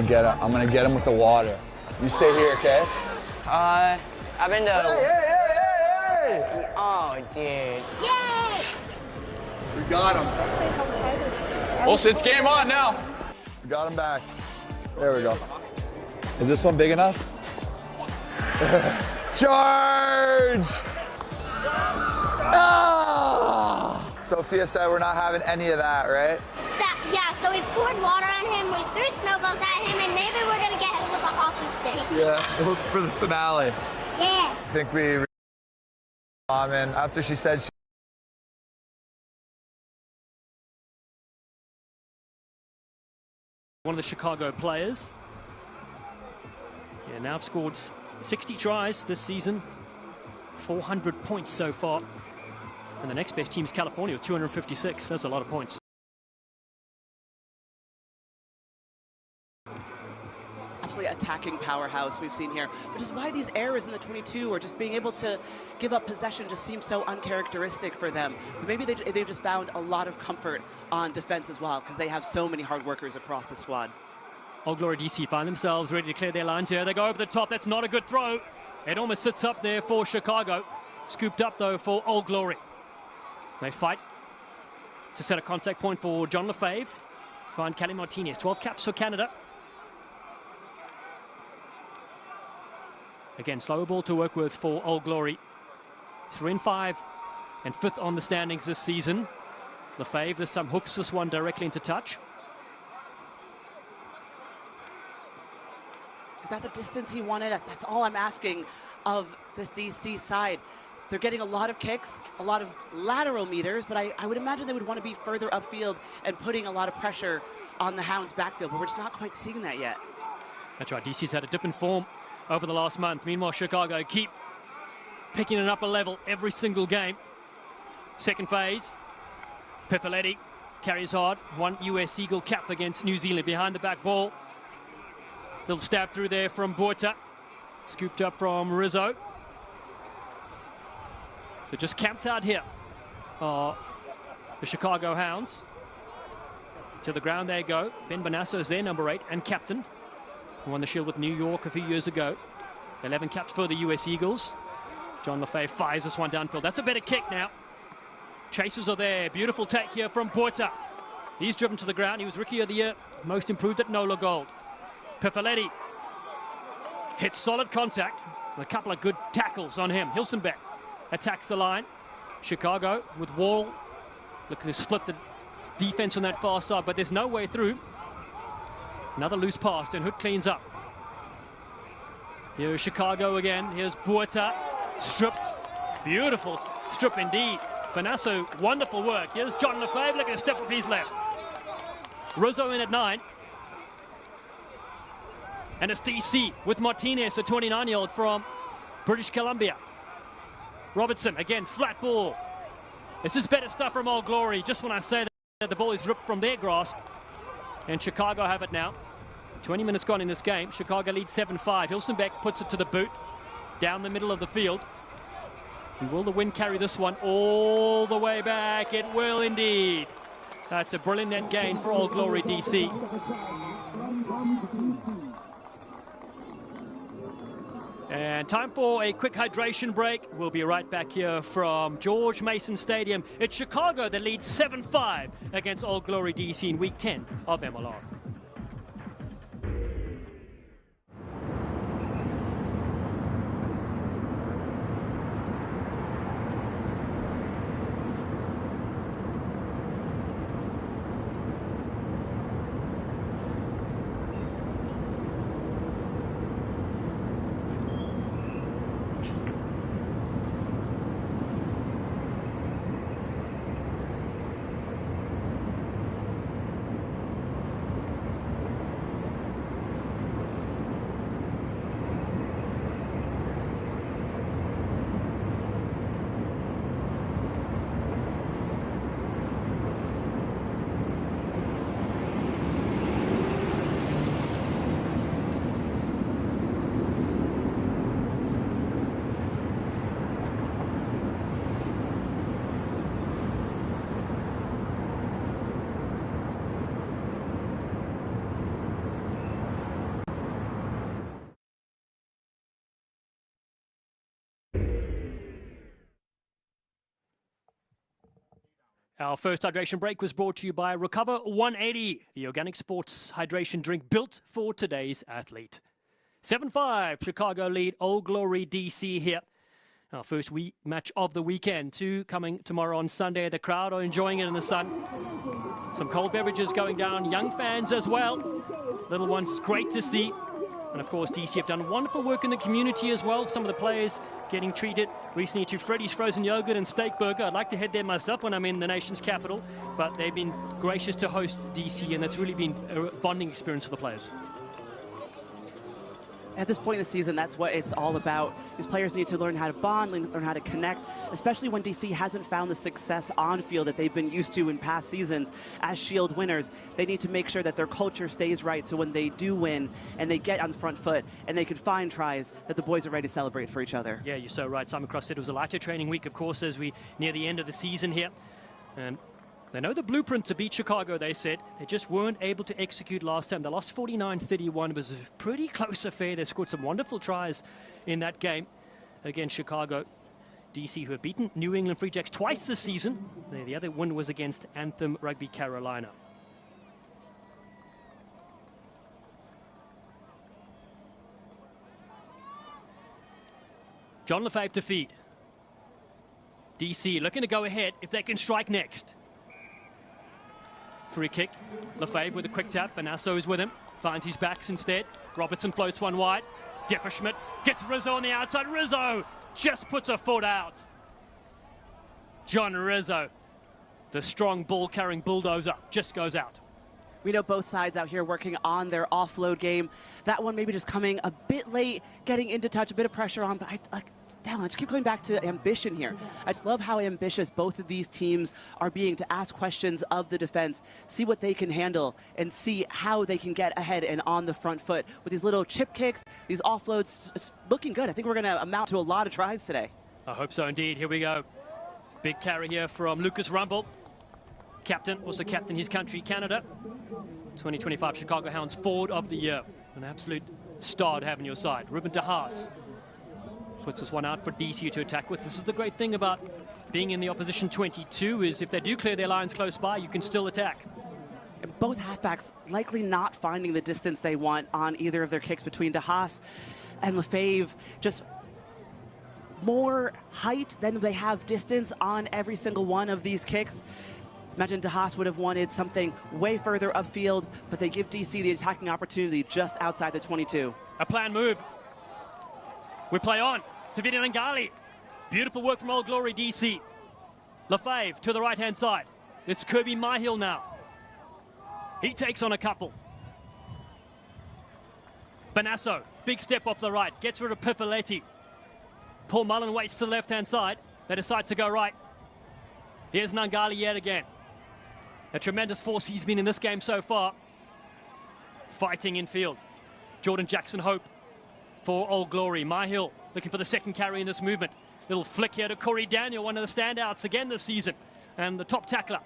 I'm gonna get him with the water. You stay here, okay? I've been to... Hey! Oh, dude. Yay! We got him. Well, it's game on now. We got him back. There we go. Is this one big enough? Charge! Ah! Sophia said we're not having any of that, right? Yeah, so we poured water on him, we threw snowballs at him, and maybe we're gonna get him with a hockey stick. Yeah, for the finale. Yeah. I think we Mom, and after she said one of the Chicago players. Yeah, now have scored 60 tries this season, 400 points so far. And the next best team is California with 256. That's a lot of points. Absolutely attacking powerhouse we've seen here, which is why these errors in the 22 or just being able to give up possession just seems so uncharacteristic for them. But maybe they've just found a lot of comfort on defense as well because they have so many hard workers across the squad. Old Glory DC find themselves ready to clear their lines here. They go over the top. That's not a good throw. It almost sits up there for Chicago. Scooped up though for Old Glory. They fight to set a contact point for John Lefebvre. Find Kelly Martinez. 12 caps for Canada. Again, slower ball to work with for Old Glory. 3-5 and 5th on the standings this season. Lefebvre this time hooks this one directly into touch. Is that the distance he wanted? That's all I'm asking of this DC side. They're getting a lot of kicks, a lot of lateral meters, but I would imagine they would want to be further upfield and putting a lot of pressure on the Hounds backfield, but we're just not quite seeing that yet. That's right, DC's had a dip in form over the last month. Meanwhile, Chicago keep picking it up a level every single game. Second phase, Piffaletti carries hard. One US Eagle cap against New Zealand behind the back ball. Little stab through there from Borta. Scooped up from Rizzo. So just camped out here are the Chicago Hounds. To the ground they go. Ben Bonasso is their number 8 and captain. Who won the Shield with New York a few years ago. 11 caps for the US Eagles. John Lefebvre fires this one downfield. That's a better kick now. Chasers are there. Beautiful take here from Porta. He's driven to the ground. He was Rookie of the Year. Most improved at NOLA Gold. Piffaletti hits solid contact. A couple of good tackles on him. Hilsenbeck attacks the line. Chicago with Wall looking to split the defense on that far side, but there's no way through. Another loose pass, and Hood cleans up. Here's Chicago again. Here's Buerta, stripped. Beautiful strip indeed. Bonasso, wonderful work. Here's John Lefebvre looking to step up his left. Rizzo in at 9. And it's DC with Martinez, a 29-year-old from British Columbia. Robertson, again, flat ball. This is better stuff from Old Glory. Just when I say that the ball is ripped from their grasp. And Chicago have it now. 20 minutes gone in this game. Chicago leads 7-5. Hilsenbeck puts it to the boot. Down the middle of the field. And will the wind carry this one all the way back? It will indeed. That's a brilliant net gain for Old Glory DC. And time for a quick hydration break. We'll be right back here from George Mason Stadium. It's Chicago that leads 7-5 against Old Glory DC in Week 10 of MLR. Our first hydration break was brought to you by Recover 180, the organic sports hydration drink built for today's athlete. 7-5, Chicago lead, Old Glory DC here. Our first match of the weekend, 2 coming tomorrow on Sunday. The crowd are enjoying it in the sun. Some cold beverages going down, young fans as well. Little ones, great to see. And of course, DC have done wonderful work in the community as well. Some of the players getting treated recently to Freddy's Frozen Yogurt and Steak Burger. I'd like to head there myself when I'm in the nation's capital, but they've been gracious to host DC, and it's really been a bonding experience for the players. At this point in the season, that's what it's all about. These players need to learn how to bond, learn how to connect, especially when DC hasn't found the success on field that they've been used to in past seasons as Shield winners. They need to make sure that their culture stays right, so when they do win and they get on the front foot and they can find tries, that the boys are ready to celebrate for each other. Yeah, you're so right. Simon Cross said it was a lighter training week, of course, as we near the end of the season here. And they know the blueprint to beat Chicago, they said. They just weren't able to execute last time. They lost 49-31. It was a pretty close affair. They scored some wonderful tries in that game against Chicago. DC, who have beaten New England Free Jacks twice this season. The other win was against Anthem Rugby Carolina. John Lefebvre to feed. DC looking to go ahead if they can strike next. Free kick. Lefebvre with a quick tap. Banasso is with him. Finds his backs instead. Robertson floats one wide. Depperschmidt gets Rizzo on the outside. Rizzo just puts a foot out. John Rizzo, the strong ball-carrying bulldozer, just goes out. We know both sides out here working on their offload game. That one maybe just coming a bit late, getting into touch, a bit of pressure on, but I just keep going back to ambition here. I just love how ambitious both of these teams are being to ask questions of the defense, see what they can handle, and see how they can get ahead and on the front foot. With these little chip kicks, these offloads, it's looking good. I think we're going to amount to a lot of tries today. I hope so indeed. Here we go. Big carry here from Lucas Rumble. Captain, also captain his country, Canada. 2025 Chicago Hounds Forward of the Year. An absolute star to have on your side. Ruben De Haas puts this one out for DC to attack with. This is the great thing about being in the opposition 22 is if they do clear their lines close by, you can still attack. And both halfbacks likely not finding the distance they want on either of their kicks between De Haas and Lefebvre. Just more height than they have distance on every single one of these kicks. Imagine De Haas would have wanted something way further upfield, but they give DC the attacking opportunity just outside the 22. A planned move. We play on to Vidi Nangali. Beautiful work from Old Glory DC. Lefebvre to the right-hand side. It's Kirby Myhill now. He takes on a couple. Banasso, big step off the right, gets rid of Pifoletti. Paul Mullen waits to the left-hand side. They decide to go right. Here's Nangali yet again. A tremendous force he's been in this game so far. Fighting in field. Jordan Jackson Hope for Old Glory. Myhill looking for the second carry in this movement. Little flick here to Corey Daniel, one of the standouts again this season. And the top tackler.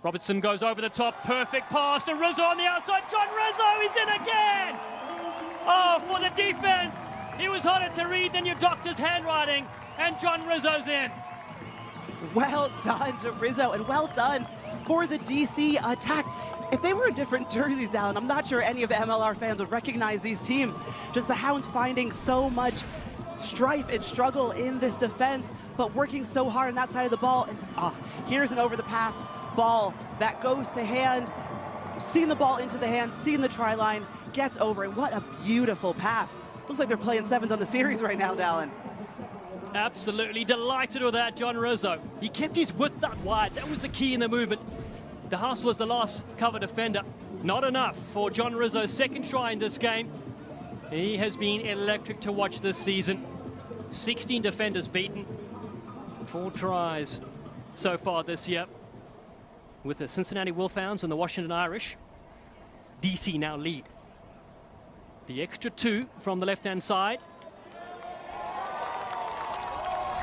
Robertson goes over the top. Perfect pass to Rizzo on the outside. John Rizzo is in again. Oh, for the defense. He was harder to read than your doctor's handwriting. And John Rizzo's in. Well done to Rizzo, and well done for the DC attack. If they were in different jerseys, Dallin, I'm not sure any of the MLR fans would recognize these teams. Just the Hounds finding so much strife and struggle in this defense, but working so hard on that side of the ball. And here's an over-the-pass ball that goes to hand. Seeing the ball into the hand, seeing the try line, gets over. And what a beautiful pass. Looks like they're playing sevens on the series right now, Dallin. Absolutely delighted with that, John Rizzo. He kept his width out wide. That was the key in the movement. De Haas was the last cover defender. Not enough for John Rizzo's second try in this game. He has been electric to watch this season. 16 defenders beaten. 4 tries so far this year. With the Cincinnati Wolfhounds and the Washington Irish, DC now lead. The extra 2 from the left-hand side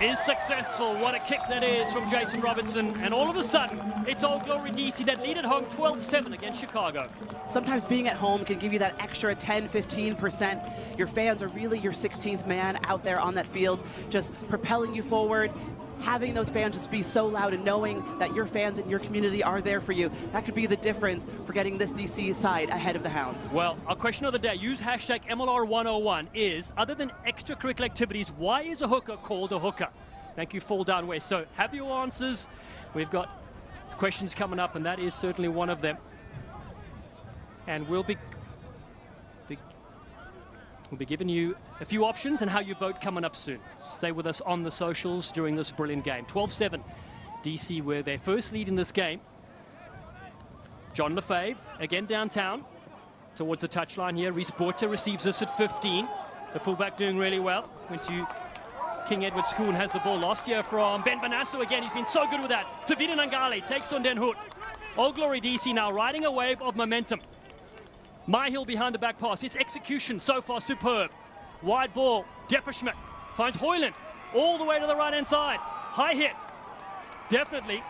is successful. What a kick that is from Jason Robertson. And all of a sudden, it's Old Glory DC that lead at home 12-7 against Chicago. Sometimes being at home can give you that extra 10-15%. Your fans are really your 16th man out there on that field, just propelling you forward, having those fans just be so loud and knowing that your fans and your community are there for you, that could be the difference for getting this DC side ahead of the Hounds. Well, our question of the day, use hashtag MLR101, is, other than extracurricular activities, why is a hooker called a hooker? Thank you, Fall Down West. So have your answers. We've got questions coming up, and that is certainly one of them. And we'll be giving you a few options and how you vote coming up soon. Stay with us on the socials during this brilliant game. 12-7, DC with their first lead in this game. John Lefebvre, again downtown, towards the touchline here. Reese Borta receives this at 15. The fullback doing really well. Went to King Edward School and has the ball last year from Ben Banasso again. He's been so good with that. Tavita Nangale takes on Den Hood. All Glory DC now riding a wave of momentum. Myhill behind the back pass. Its execution so far superb. Wide ball. Depperschmidt finds Hoyland all the way to the right-hand side. High hit. Definitely.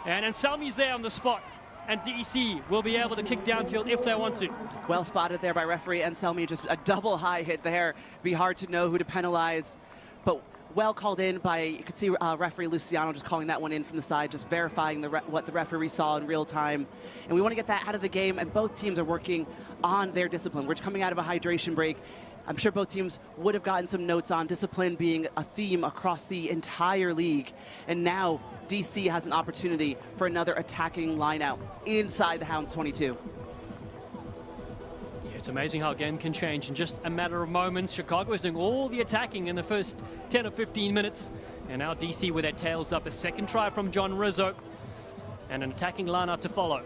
And Anselmi's there on the spot. And DC will be able to kick downfield if they want to. Well spotted there by referee Anselmi. Just a double high hit there. Be hard to know who to penalize. But well called in by, you could see referee Luciano just calling that one in from the side, just verifying what the referee saw in real time. And we want to get that out of the game, and both teams are working on their discipline. We're coming out of a hydration break. I'm sure both teams would have gotten some notes on discipline being a theme across the entire league. And now DC has an opportunity for another attacking line out inside the Hounds 22. It's amazing how a game can change in just a matter of moments. Chicago is doing all the attacking in the first 10 or 15 minutes. And now DC with their tails up. A second try from John Rizzo. And an attacking lineup to follow.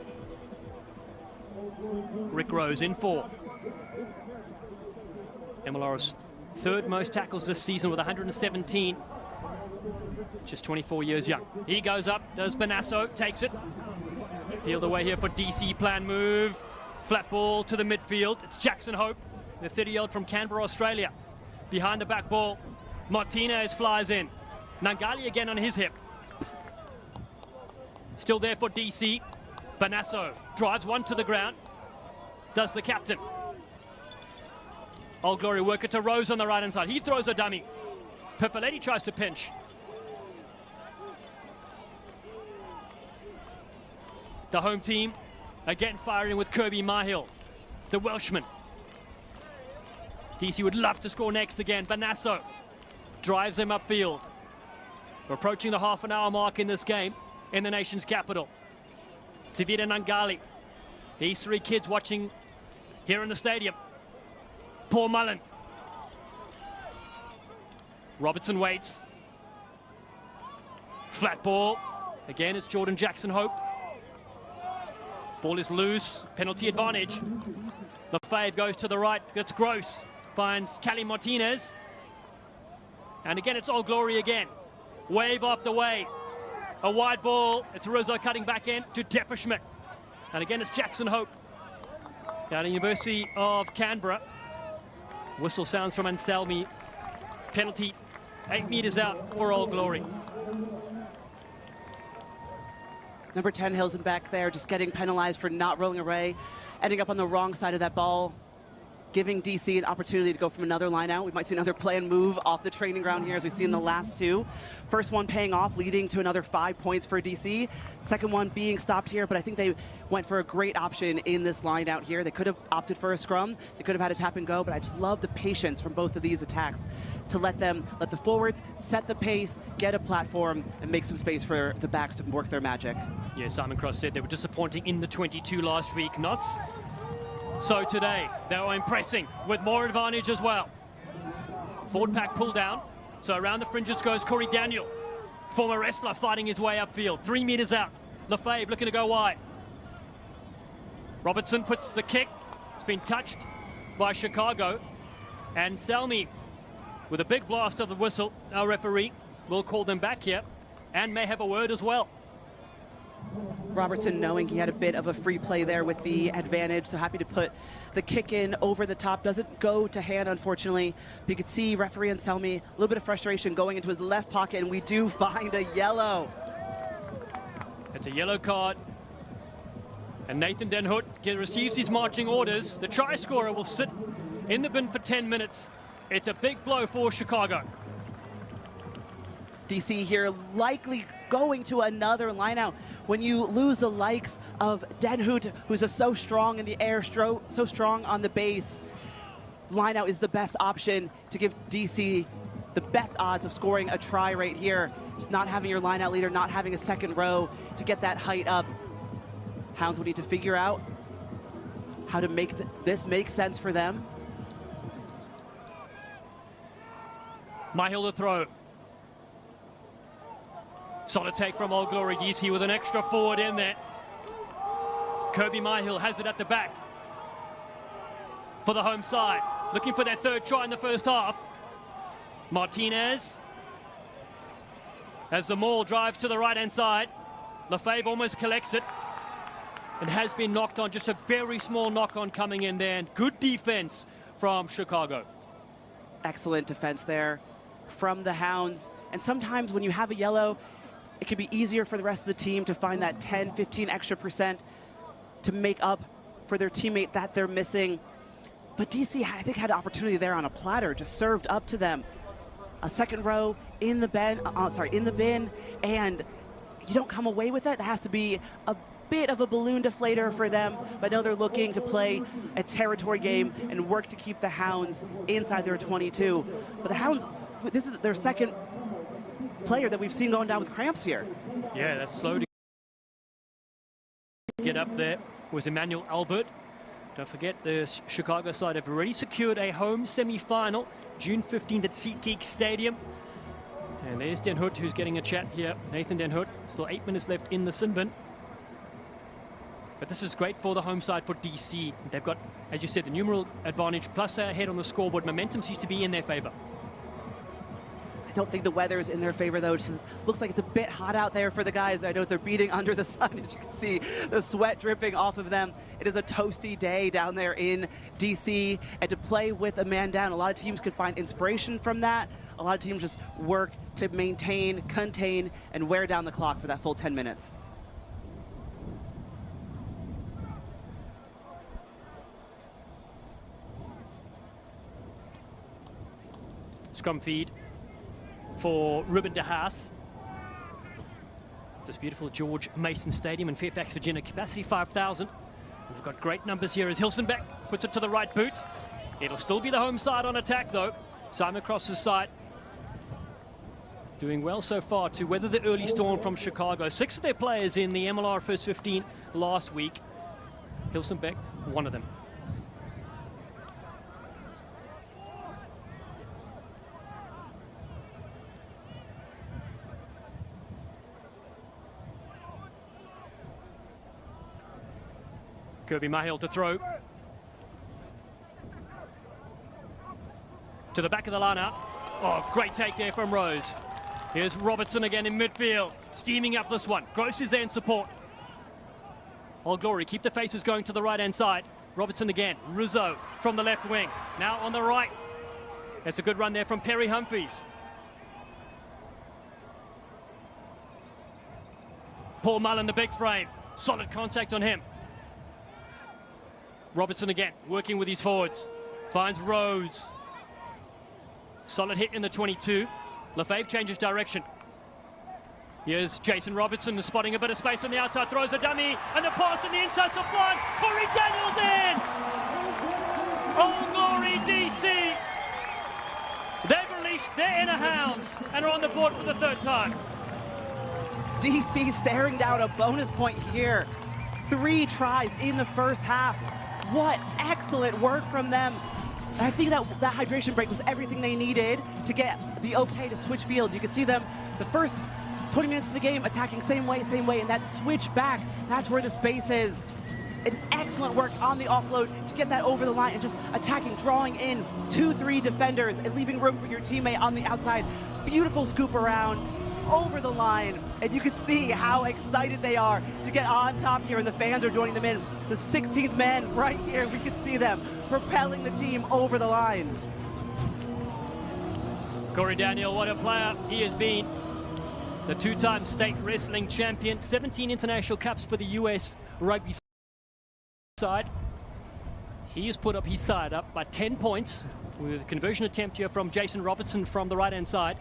Rick Rose in 4. MLR's third most tackles this season with 117. Just 24 years young. He goes up, does Banasso, takes it. Peeled away here for DC, plan move. Flat ball to the midfield. It's Jackson Hope, the 30-year-old from Canberra, Australia. Behind the back ball, Martinez flies in. Nangali again on his hip. Still there for DC. Banasso drives one to the ground. Does the captain. Old Glory worker to Rose on the right-hand side. He throws a dummy. Pipiletti tries to pinch. The home team again firing with Kirby Myhill, the Welshman. DC would love to score next again. Banasso drives them upfield. We're approaching the half-an-hour mark in this game in the nation's capital. Tavita Nangali. These three kids watching here in the stadium. Paul Mullen. Robertson waits. Flat ball. Again, it's Jordan Jackson Hope. Ball is loose. Penalty advantage. Lefebvre goes to the right. Gets Gross. Finds Cali Martinez. And again, it's All Glory again. Wave after wave. A wide ball. It's Rizzo cutting back in to Depperschmidt. And again, it's Jackson Hope. Down at the University of Canberra. Whistle sounds from Anselmi. Penalty 8 meters out for All Glory. Number 10, Hilton back there, just getting penalized for not rolling away, ending up on the wrong side of that ball, giving DC an opportunity to go from another line out. We might see another planned move off the training ground here, as we've seen in the last two. First one paying off, leading to another 5 points for DC. Second one being stopped here, but I think they went for a great option in this line out here. They could have opted for a scrum. They could have had a tap and go, but I just love the patience from both of these attacks to let the forwards set the pace, get a platform, and make some space for the backs to work their magic. Yeah, Simon Cross said they were disappointing in the 22 last week. Not so today. They were impressing with more advantage as well. Forward pack pull down. So around the fringes goes Corey Daniel. Former wrestler fighting his way upfield. 3 meters out. Lefebvre looking to go wide. Robertson puts the kick. It's been touched by Chicago. And Selmy with a big blast of the whistle. Our referee will call them back here and may have a word as well. Robertson knowing he had a bit of a free play there with the advantage, so happy to put the kick in over the top. Doesn't go to hand, unfortunately. But you could see referee Anselmi, a little bit of frustration going into his left pocket, and we do find a yellow. It's a yellow card. And Nathan Den Hood receives his marching orders. The try scorer will sit in the bin for 10 minutes. It's a big blow for Chicago. DC here likely going to another lineout. When you lose the likes of Denhoot, who's so strong in the air, so strong on the base, lineout is the best option to give DC the best odds of scoring a try right here. Just not having your lineout leader, not having a second row to get that height up. Hounds will need to figure out how to make this make sense for them. Myhill to throw. Solid take from Old Glory DC with an extra forward in there. Kirby Myhill has it at the back for the home side. Looking for their third try in the first half. Martinez, as the maul drives to the right-hand side. Lefebvre almost collects it. It has been knocked on, just a very small knock-on coming in there. And good defense from Chicago. Excellent defense there from the Hounds. And sometimes when you have a yellow, it can be easier for the rest of the team to find that 10, 15 extra % to make up for their teammate that they're missing. But DC, I think, had an opportunity there on a platter, just served up to them. A second row in the bin, and you don't come away with it. That has to be a bit of a balloon deflator for them, but no, they're looking to play a territory game and work to keep the Hounds inside their 22. But the Hounds, this is their second player that we've seen going down with cramps here. Yeah, that's slow to get up there was Emmanuel Albert. Don't forget, the Chicago side have already secured a home semi-final, June 15th at SeatGeek Stadium. And there's Denhoot, who's getting a chat here. Nathan Denhoot, still 8 minutes left in the sin bin. But this is great for the home side for DC. They've got, as you said, the numeral advantage, plus they're ahead on the scoreboard. Momentum seems to be in their favor. I don't think the weather is in their favor, though. It just looks like it's a bit hot out there for the guys. I know they're beating under the sun, as you can see, the sweat dripping off of them. It is a toasty day down there in DC, and to play with a man down, a lot of teams could find inspiration from that. A lot of teams just work to maintain, contain, and wear down the clock for that full 10 minutes. Scrum feed for Ruben De Haas. This beautiful George Mason Stadium in Fairfax, Virginia, capacity 5,000. We've got great numbers here as Hilsenbeck puts it to the right boot. It'll still be the home side on attack, though. Simon Cross's side doing well so far to weather the early storm from Chicago. 6 of their players in the MLR first 15 last week. Hilsenbeck, one of them. Kirby Myhill to throw. To the back of the lineup. Oh, great take there from Rose. Here's Robertson again in midfield, steaming up this one. Gross is there in support. All Glory keep the faces going to the right-hand side. Robertson again. Rizzo from the left wing. Now on the right. That's a good run there from Perry Humphries. Paul Mullen, the big frame. Solid contact on him. Robertson again, working with his forwards. Finds Rose. Solid hit in the 22. Lefebvre changes direction. Here's Jason Robertson spotting a bit of space on the outside. Throws a dummy, and the pass on the inside to blind. Corey Daniels in! Old Glory DC. They've released their inner Hounds and are on the board for the third time. DC staring down a bonus point here. 3 tries in the first half. What excellent work from them. And I think that hydration break was everything they needed to get the okay to switch fields. You could see them the first 20 minutes of the game attacking same way, and that switch back, that's where the space is. An excellent work on the offload to get that over the line and just attacking, drawing in 2-3 defenders and leaving room for your teammate on the outside. Beautiful scoop around, over the line, and you can see how excited they are to get on top here, and the fans are joining them in. The 16th man right here, we can see them propelling the team over the line. Corey Daniel, what a player he has been. The 2-time state wrestling champion, 17 international caps for the US rugby side. He has put up his side up by 10 points with a conversion attempt here from Jason Robertson from the right-hand side.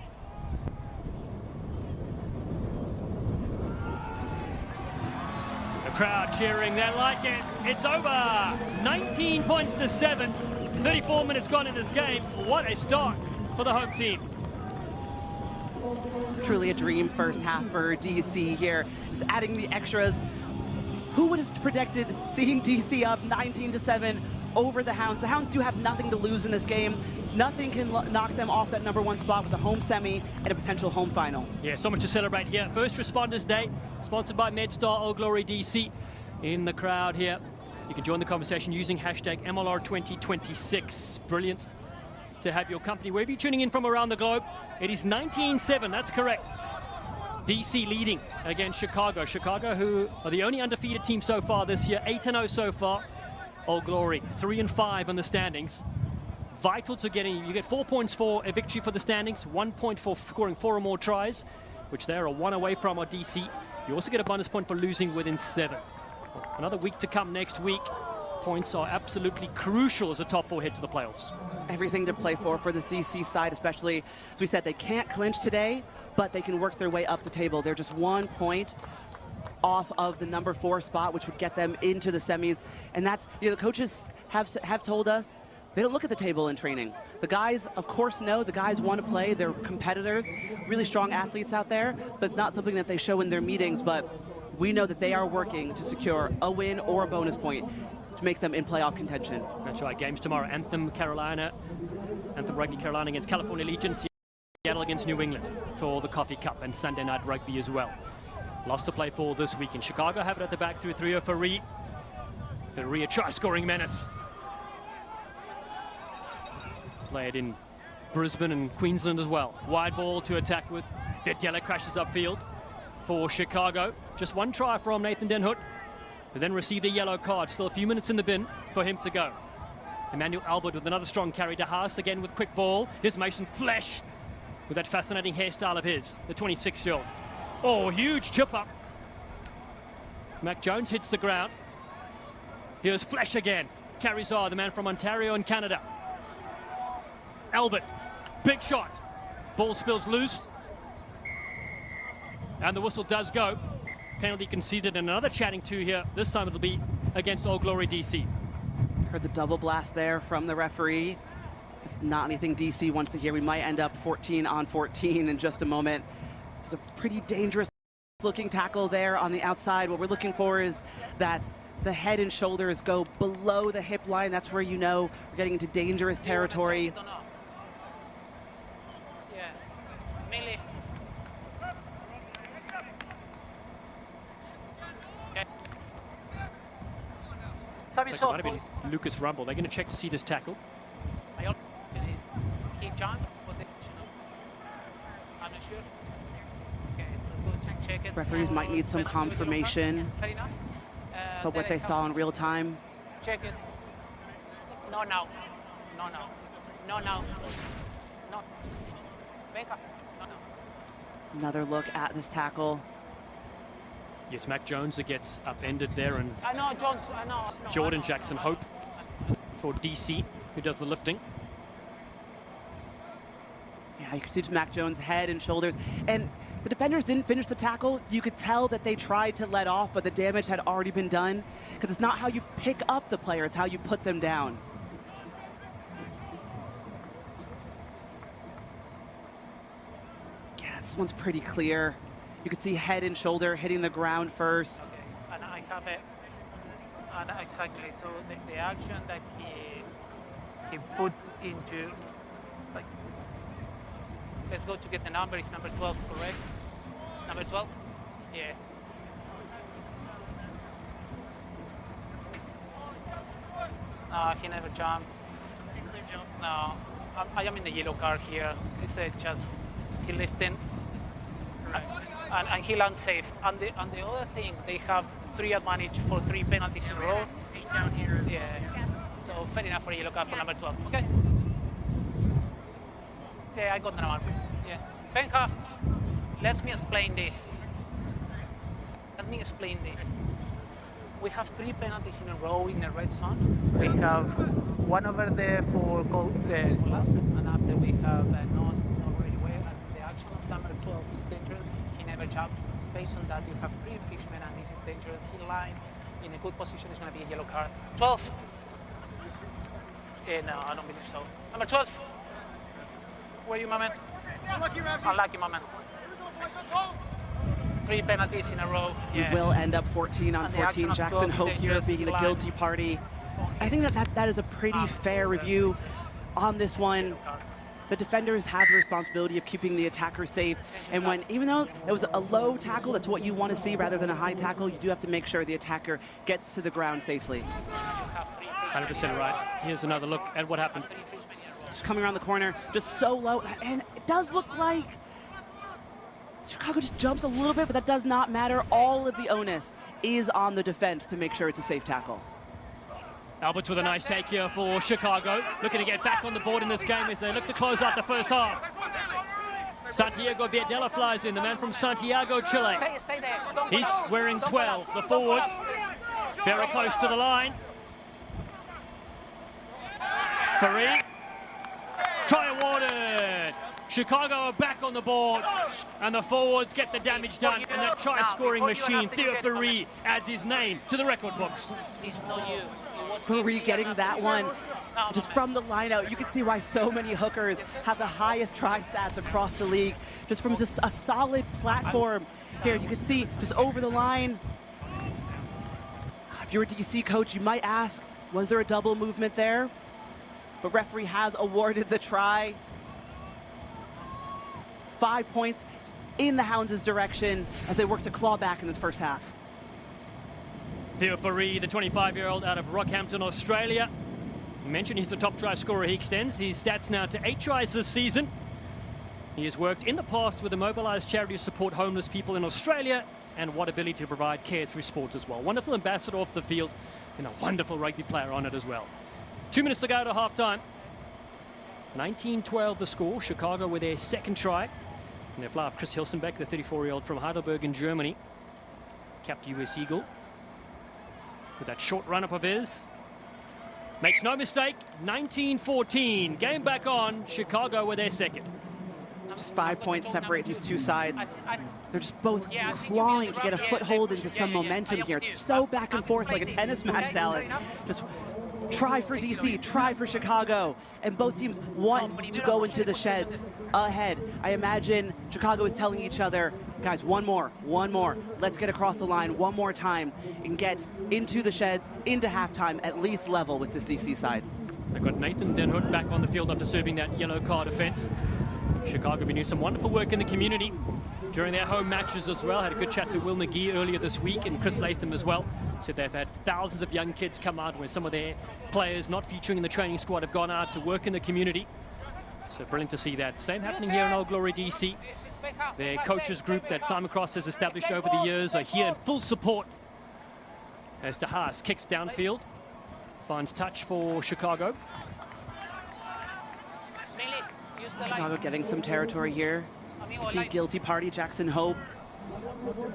crowd cheering, they like it. It's over. 19 points to 7. 34 minutes gone in this game. What a start for the home team. Truly a dream first half for DC here. Just adding the extras. Who would have predicted seeing DC up 19-7 over the Hounds? The Hounds do have nothing to lose in this game. Nothing can knock them off that #1 spot with a home semi and a potential home final. Yeah, so much to celebrate here. First Responders Day, sponsored by MedStar All Glory DC. In the crowd here, you can join the conversation using hashtag MLR2026. Brilliant to have your company wherever you're tuning in from around the globe. It is 19-7, that's correct. DC leading against Chicago. Chicago, who are the only undefeated team so far this year, 8-0 so far. All Glory, 3-5 in the standings. Vital to getting, you get 4 points for a victory for the standings, 1 point for scoring 4 or more tries, which they're a 1 away from our DC. You also get a bonus point for losing within 7. Another week to come next week. Points are absolutely crucial as the top 4 head to the playoffs. Everything to play for this DC side, especially, as we said, they can't clinch today, but they can work their way up the table. They're just 1 point off of the #4 spot, which would get them into the semis. And that's, you know, the coaches have told us they don't look at the table in training. The guys, of course, know. The guys want to play. They're competitors, really strong athletes out there, but it's not something that they show in their meetings. But we know that they are working to secure a win or a bonus point to make them in playoff contention. That's right. Games tomorrow. Anthem Rugby Carolina against California Legion. Seattle against New England for the Coffee Cup, and Sunday Night Rugby as well. Lots to play for this week in Chicago. Have it at the back through Three Fari. Fari, a try-scoring menace. Played in Brisbane and Queensland as well. Wide ball to attack with. Vetiela crashes upfield for Chicago. Just 1 try from Nathan Den Hout, who then received a yellow card. Still a few minutes in the bin for him to go. Emmanuel Albert with another strong carry to Haas, again with quick ball. Here's Mason Flesh with that fascinating hairstyle of his, the 26-year-old. Oh, huge chip up. Mac Jones hits the ground. Here's Flesh again. Carries on, the man from Ontario in Canada. Albert, big shot. Ball spills loose. And the whistle does go. Penalty conceded, and another chatting to here. This time it'll be against All Glory DC. Heard the double blast there from the referee. It's not anything DC wants to hear. We might end up 14-on-14 in just a moment. It's a pretty dangerous looking tackle there on the outside. What we're looking for is that the head and shoulders go below the hip line. That's where you know we're getting into dangerous territory. Like it might have been Lucas Rumble. They're going to check to see this tackle. Referees might need some confirmation of what they saw in real time. Check it. No, no. No, no. No, no. No. Venga. No, no. Another look at this tackle. Yes, Mac Jones that gets upended there, and I know, Jones. I know. Jordan Jackson Hope for DC, who does the lifting. Yeah, you can see just Mac Jones' head and shoulders. And the defenders didn't finish the tackle. You could tell that they tried to let off, but the damage had already been done. Because it's not how you pick up the player, it's how you put them down. Yeah, this one's pretty clear. You could see head and shoulder hitting the ground first. Okay. And I have it. And exactly. So the action that he put into, like, let's go to get the number. It's number 12, correct? Number 12? Yeah. He never jumped. No, I am in the yellow card here. He said just he lifting. And he lands safe. And the other thing, they have 3 advantage for 3 penalties in a row. Down here. Yeah. So fair enough for a yellow card for number 12. Okay. Yeah, I got the number. Yeah. Benja, let me explain this. Let me explain this. We have 3 penalties in a row in the red zone. We have one over there for goal, and after we have not really well. And the action of number 12 is dangerous. He never jumped. based on that, you have 3 infringements, and this is dangerous. Heel line in a good position is going to be a yellow card. 12. No, I don't believe so. Number 12. Where are you, my man? Unlucky, my man. 3 penalties in a row. Yeah. We will end up 14 on 14. Jackson Hope here being the guilty party. I think that is a pretty fair review on this one. The defenders have the responsibility of keeping the attacker safe, and even though it was a low tackle, that's what you want to see rather than a high tackle, you do have to make sure the attacker gets to the ground safely. 100% right. Here's another look at what happened. Just coming around the corner, just so low, and it does look like Chicago just jumps a little bit, but that does not matter. All of the onus is on the defense to make sure it's a safe tackle. Alberts with a nice take here for Chicago, looking to get back on the board in this game as they look to close out the first half. Santiago Viadella flies in, the man from Santiago, Chile. Stay there. He's wearing 12, the forwards. Very close to the line. Farid. Try awarded. Chicago are back on the board, and the forwards get the damage done, and that try-scoring machine, Theo Farid, adds his name to the record books. Farid getting that one just from the line out. You can see why so many hookers have the highest try stats across the league, just from just a solid platform. Here, you can see just over the line. If you're a DC coach, you might ask, was there a double movement there? But referee has awarded the try. 5 points in the Hounds' direction as they work to claw back in this first half. Theo Farid, the 25-year-old out of Rockhampton, Australia. I mentioned he's a top try scorer. He extends his stats now to 8 tries this season. He has worked in the past with the mobilised charity to support homeless people in Australia, and what ability to provide care through sports as well. Wonderful ambassador off the field and a wonderful rugby player on it as well. 2 minutes to go to half-time. 19-12 the score. Chicago with their second try. And they fly off Chris Hilsenbeck, the 34-year-old from Heidelberg in Germany. Capped US Eagle. With that short run-up of his. Makes no mistake, 19-14. Game back on, Chicago with their second. Just 5 points separate these two sides. They're just both clawing to get a foothold into some momentum here. It's so back and forth like a tennis match, Talent. Just try for DC, try for Chicago. And both teams want to go into the sheds ahead. I imagine Chicago is telling each other, guys, one more. Let's get across the line one more time and get into the sheds, into halftime, at least level with this DC side. They've got Nathan Denhood back on the field after serving that yellow card offense. Chicago been doing some wonderful work in the community during their home matches as well. Had a good chat to Will McGee earlier this week, and Chris Latham as well. Said they've had thousands of young kids come out where some of their players not featuring in the training squad have gone out to work in the community. So brilliant to see that. Same happening here in Old Glory DC. Their coaches group that Simon Cross has established over the years are here in full support as DeHaas kicks downfield. Finds touch for Chicago. Chicago getting some territory here. You see guilty party Jackson Hope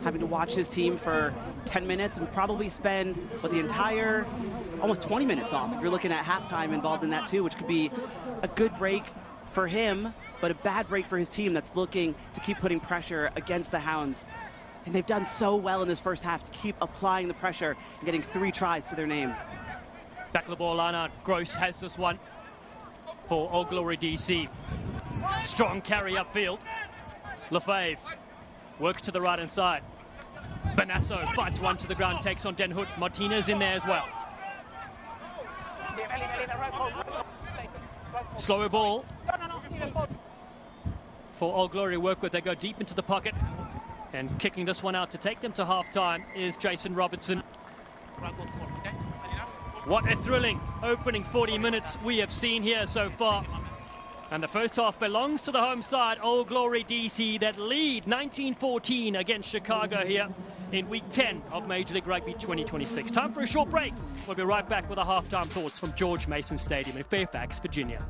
having to watch his team for 10 minutes and probably spend the entire almost 20 minutes off if you're looking at halftime involved in that too, which could be a good break for him, but a bad break for his team that's looking to keep putting pressure against the Hounds. And they've done so well in this first half to keep applying the pressure and getting 3 tries to their name. Back of the ball, Lana Gross has this one for Old Glory DC. Strong carry upfield. Lefebvre works to the right-hand side. Banasso fights one to the ground, takes on Den Hood. Martinez in there as well. Slower ball for Old Glory to work with. They go deep into the pocket. And kicking this one out to take them to half-time is Jason Robertson. What a thrilling opening 40 minutes we have seen here so far. And the first half belongs to the home side, Old Glory DC, that lead 19-14 against Chicago here in Week 10 of Major League Rugby 2026. Time for a short break. We'll be right back with the halftime thoughts from George Mason Stadium in Fairfax, Virginia.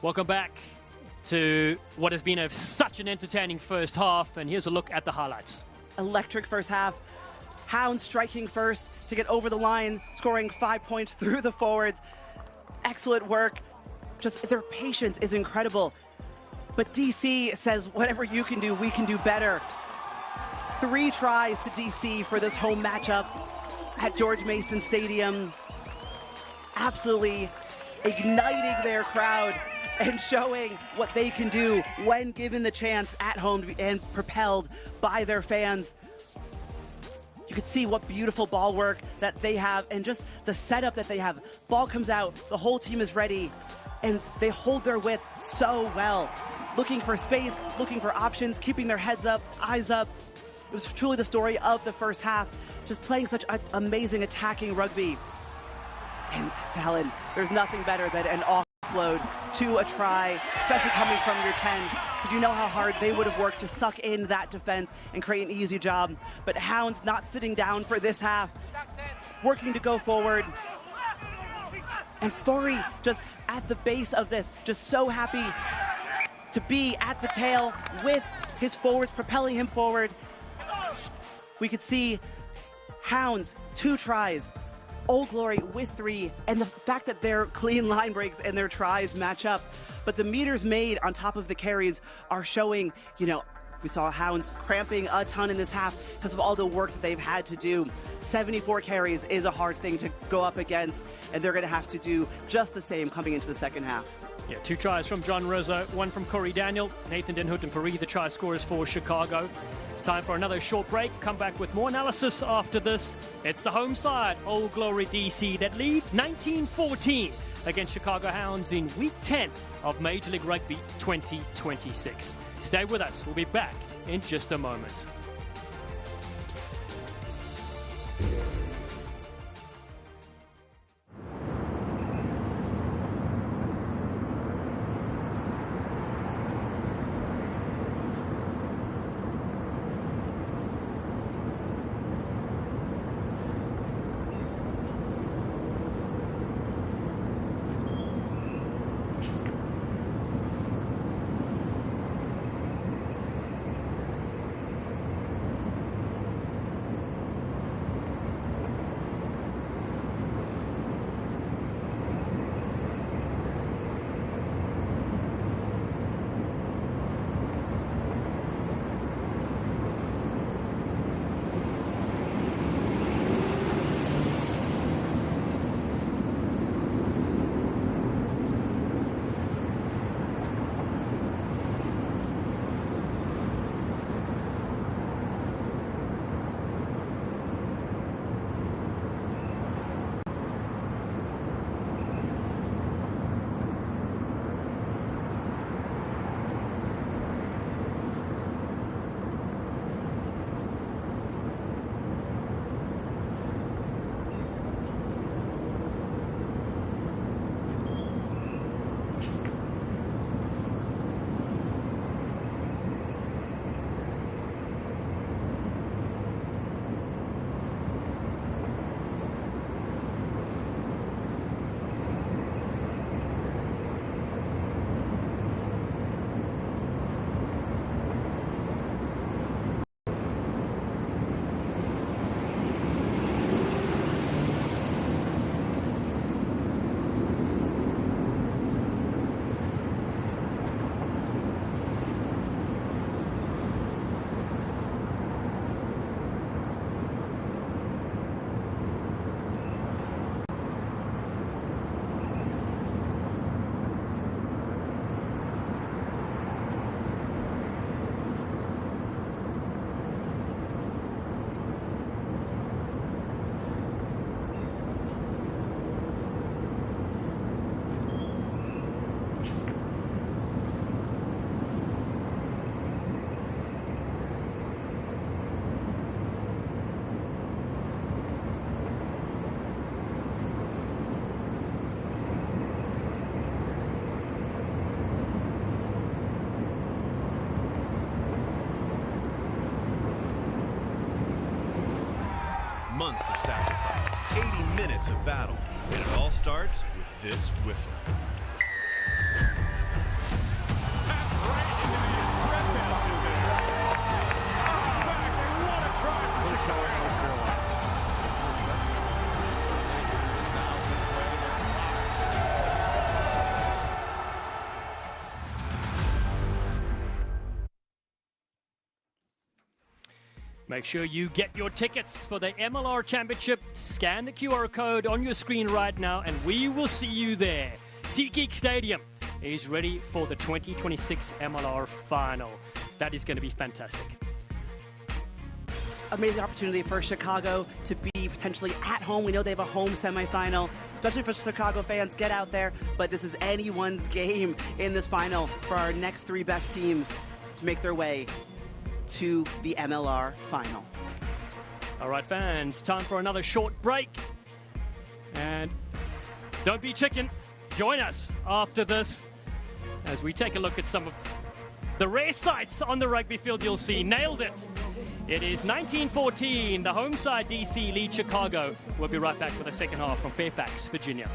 Welcome back to what has been such an entertaining first half, and here's a look at the highlights. Electric first half. Hounds striking first to get over the line, scoring 5 points through the forwards. Excellent work. Just their patience is incredible. But DC says, whatever you can do, we can do better. 3 tries to DC for this home matchup at George Mason Stadium. Absolutely igniting their crowd and showing what they can do when given the chance at home and propelled by their fans. You can see what beautiful ball work that they have and just the setup that they have. Ball comes out, the whole team is ready, and they hold their width so well. Looking for space, looking for options, keeping their heads up, eyes up. It was truly the story of the first half, just playing such amazing attacking rugby. And Talon, there's nothing better than an offload to a try, especially coming from your 10. Because you know how hard they would have worked to suck in that defense and create an easy job. But Hounds not sitting down for this half, working to go forward. And Fori just at the base of this, just so happy to be at the tail with his forwards, propelling him forward. We could see Hounds, 2 tries, Old Glory with 3, and the fact that their clean line breaks and their tries match up. But the meters made on top of the carries are showing, you know, we saw Hounds cramping a ton in this half because of all the work that they've had to do. 74 carries is a hard thing to go up against, and they're going to have to do just the same coming into the second half. Yeah, 2 tries from John Rizzo, 1 from Corey Daniel, Nathan Denhout and Fareed, the try scorers for Chicago. It's time for another short break. Come back with more analysis after this. It's the home side, Old Glory DC, that lead 19-14 against Chicago Hounds in Week 10 of Major League Rugby 2026. Stay with us. We'll be back in just a moment. Months of sacrifice, 80 minutes of battle, and it all starts with this whistle. right into the breadbasket there. Back, and what a try for Chicago. Make sure you get your tickets for the MLR Championship. Scan the QR code on your screen right now, and we will see you there. SeatGeek Stadium is ready for the 2026 MLR Final. That is going to be fantastic. Amazing opportunity for Chicago to be potentially at home. We know they have a home semifinal, especially for Chicago fans. Get out there, but this is anyone's game in this final for our next three best teams to make their way to the MLR Final. All right, fans, time for another short break. And don't be chicken. Join us after this as we take a look at some of the rare sights on the rugby field you'll see. Nailed it. It is 1914. The home side DC lead Chicago. We'll be right back with the second half from Fairfax, Virginia.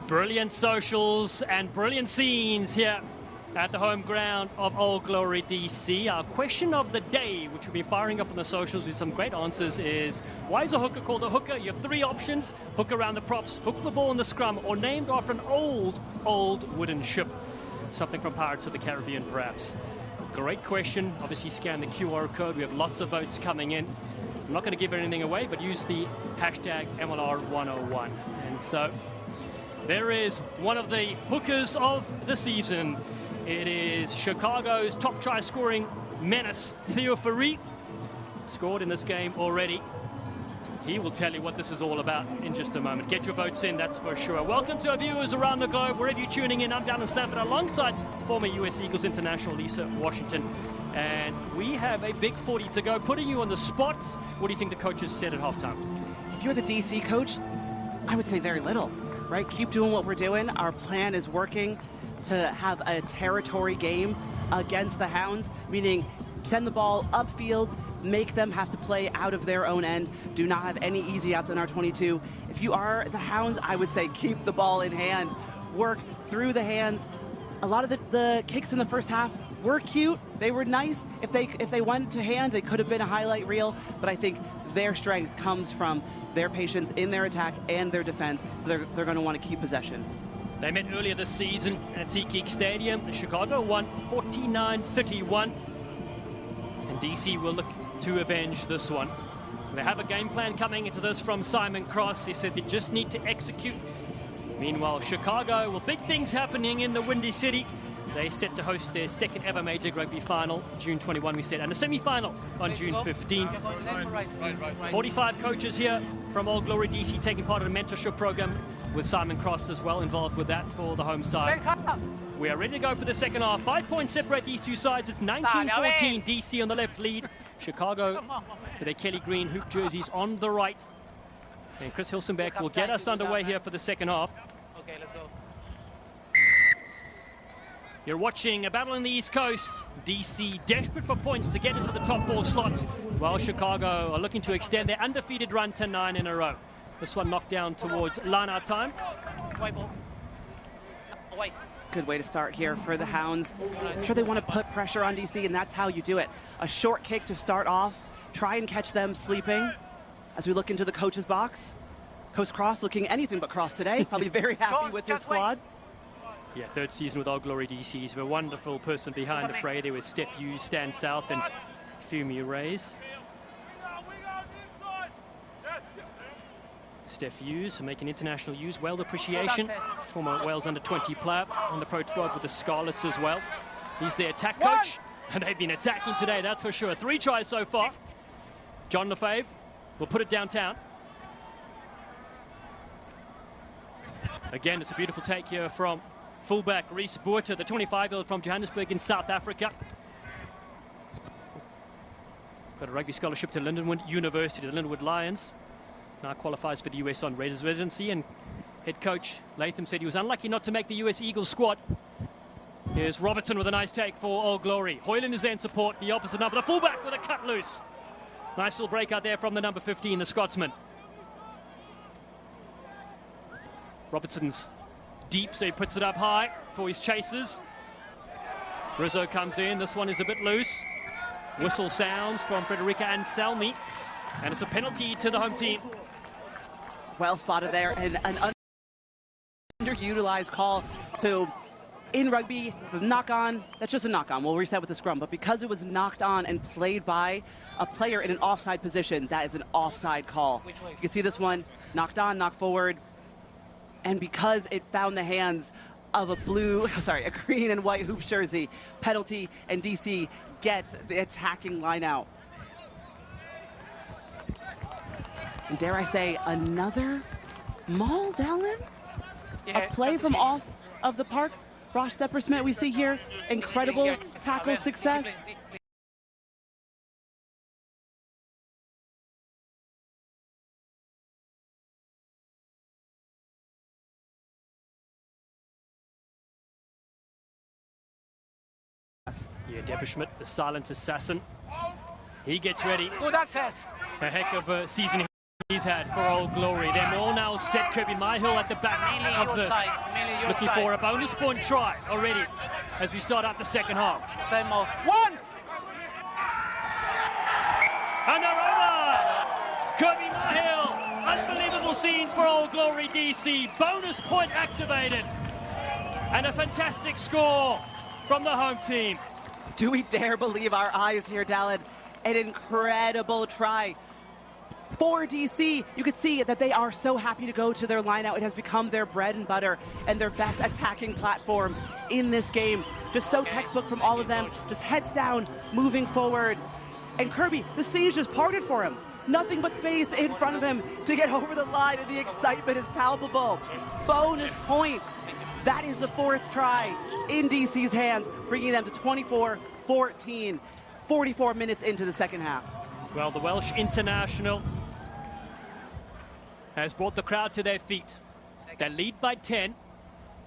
Brilliant socials and brilliant scenes here at the home ground of Old Glory DC. Our question of the day, which we'll be firing up on the socials with some great answers, is why is a hooker called a hooker? You have three options: hook around the props, hook the ball in the scrum, or named after an old wooden ship. Something from Pirates of the Caribbean, perhaps. Great question. Obviously scan the QR code. We have lots of votes coming in. I'm not going to give anything away, but use the hashtag MLR101. And so there is one of the hookers of the season. It is Chicago's top try scoring menace, Theo Farid. Scored in this game already. He will tell you what this is all about in just a moment. Get your votes in, that's for sure. Welcome to our viewers around the globe, wherever you're tuning in. I'm Dallin Stanford alongside former US Eagles international Lisa Washington. And we have a big 40 to go, putting you on the spots. What do you think the coaches said at halftime? If you're the DC coach, I would say very little, right? Keep doing what we're doing. Our plan is working to have a territory game against the Hounds, meaning send the ball upfield, make them have to play out of their own end. Do not have any easy outs in our 22. If you are the Hounds, I would say keep the ball in hand. Work through the hands. A lot of the kicks in the first half were cute. They were nice. If they went to hand, they could have been a highlight reel. But I think their strength comes from their patience in their attack and their defense. So they're going to want to keep possession. They met earlier this season at SeatGeek Stadium. Chicago won 49-31. And DC will look to avenge this one. They have a game plan coming into this from Simon Cross. He said they just need to execute. Meanwhile, Chicago, well, big things happening in the Windy City. They set to host their second ever Major Rugby final, June 21, we said, and a semi-final on June 15th. 45 coaches here from All Glory DC taking part in a mentorship program with Simon Cross as well, involved with that for the home side. We are ready to go for the second half. 5 points separate these two sides. It's 19-14. DC on the left lead. Chicago with their Kelly Green hoop jerseys on the right. And Chris Hilsenbeck will get us underway here for the second half. Okay, let's go. You're watching a battle in the East Coast. DC desperate for points to get into the top 4 slots, while Chicago are looking to extend their undefeated run to 9 in a row. This one knocked down towards line-out time. Away ball. Away. Good way to start here for the Hounds. I'm sure they want to put pressure on DC, and that's how you do it. A short kick to start off. Try and catch them sleeping. As we look into the coach's box, Coach Cross looking anything but cross today. Probably very happy with his squad. Yeah, third season with All Glory DC. He's a wonderful person behind the fray. There was Steph Hughes, Stan South, and Fumi Rays. Steph Hughes making international use, Wales appreciation, former Wales under-20 player on the Pro 12 with the Scarlets as well. He's the attack coach, and they've been attacking today, that's for sure. 3 tries so far. John Lefebvre will put it downtown. Again, it's a beautiful take here from fullback Reese Boerter, the 25-year-old from Johannesburg in South Africa. Got a rugby scholarship to Lindenwood University, the Lindenwood Lions. Now qualifies for the US on residency, and head coach Latham said he was unlucky not to make the US Eagles squad. Here's Robertson with a nice take for All Glory. Hoyland is there in support, the opposite number, the fullback with a cut loose. Nice little break out there from the number 15, the Scotsman. Robertson's deep, so he puts it up high for his chasers. Rizzo comes in, this one is a bit loose. Whistle sounds from Frederica Anselmi, and it's a penalty to the home team. Well spotted there, and an underutilized call. So in rugby, the knock-on, that's just a knock-on. We'll reset with the scrum. But because it was knocked on and played by a player in an offside position, that is an offside call. You can see this one, knocked on, knocked forward. And because it found the hands of a green and white hoop jersey, penalty, and DC gets the attacking line out. And dare I say, another maul, Dallin? Yeah, a play from off of the park. Ross Deppersmith, we see here, incredible tackle success. Yeah, Deppersmith, the silent assassin. He gets ready. Good access. A heck of a season he's had for All Glory. They're all now set. Kirby Myhill at the back of this. Looking for a bonus point try already as we start out the second half. Same more. One! And they're over! Kirby Myhill. Unbelievable scenes for All Glory DC. Bonus point activated. And a fantastic score from the home team. Do we dare believe our eyes here, Dallin? An incredible try for DC. You could see that they are so happy to go to their lineout. It has become their bread and butter and their best attacking platform in this game. Just so textbook from all of them. Just heads down, moving forward. And Kirby, the stage just parted for him. nothing but space in front of him to get over the line, and the excitement is palpable. Bonus point. That is the 4th try in DC's hands, bringing them to 24-14, 44 minutes into the second half. Well, the Welsh international has brought the crowd to their feet. They lead by 10.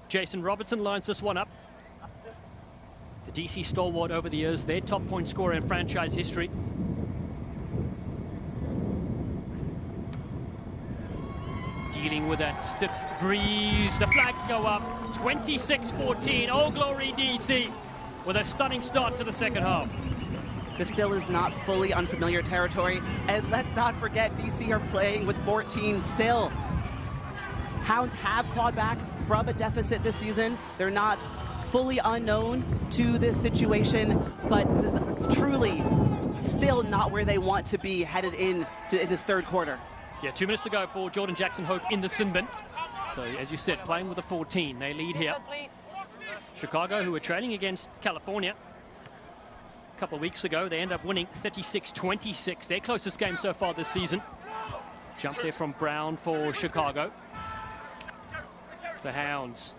Jason Robertson lines this one up. The DC stalwart over the years, their top point scorer in franchise history. Dealing with that stiff breeze. The flags go up. 26-14. Oh, glory DC with a stunning start to the second half. This still is not fully unfamiliar territory. And let's not forget, DC are playing with 14 still. Hounds have clawed back from a deficit this season. They're not fully unknown to this situation, but this is truly still not where they want to be headed in this third quarter. Yeah, 2 minutes to go for Jordan Jackson Hope in the sin bin. So, as you said, playing with a 14. They lead here. Chicago, who were trailing against California a couple of weeks ago, they end up winning 36-26. Their closest game so far this season. Jump there from Brown for Chicago. The Hounds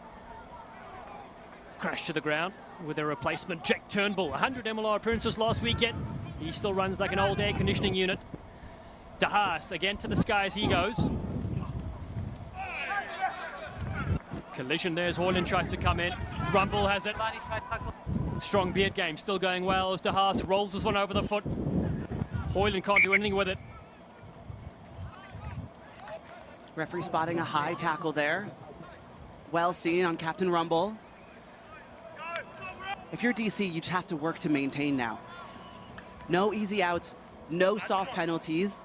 crash to the ground with their replacement, Jake Turnbull. 100 MLR appearances last weekend. He still runs like an old air conditioning unit. DeHaas again to the sky as he goes. Collision there as Hoyland tries to come in. Rumble has it. Strong beard game still going well as DeHaas rolls this one over the foot. Hoyland can't do anything with it. Referee spotting a high tackle there. Well seen on Captain Rumble. If you're DC, you just have to work to maintain now. No easy outs, no soft penalties.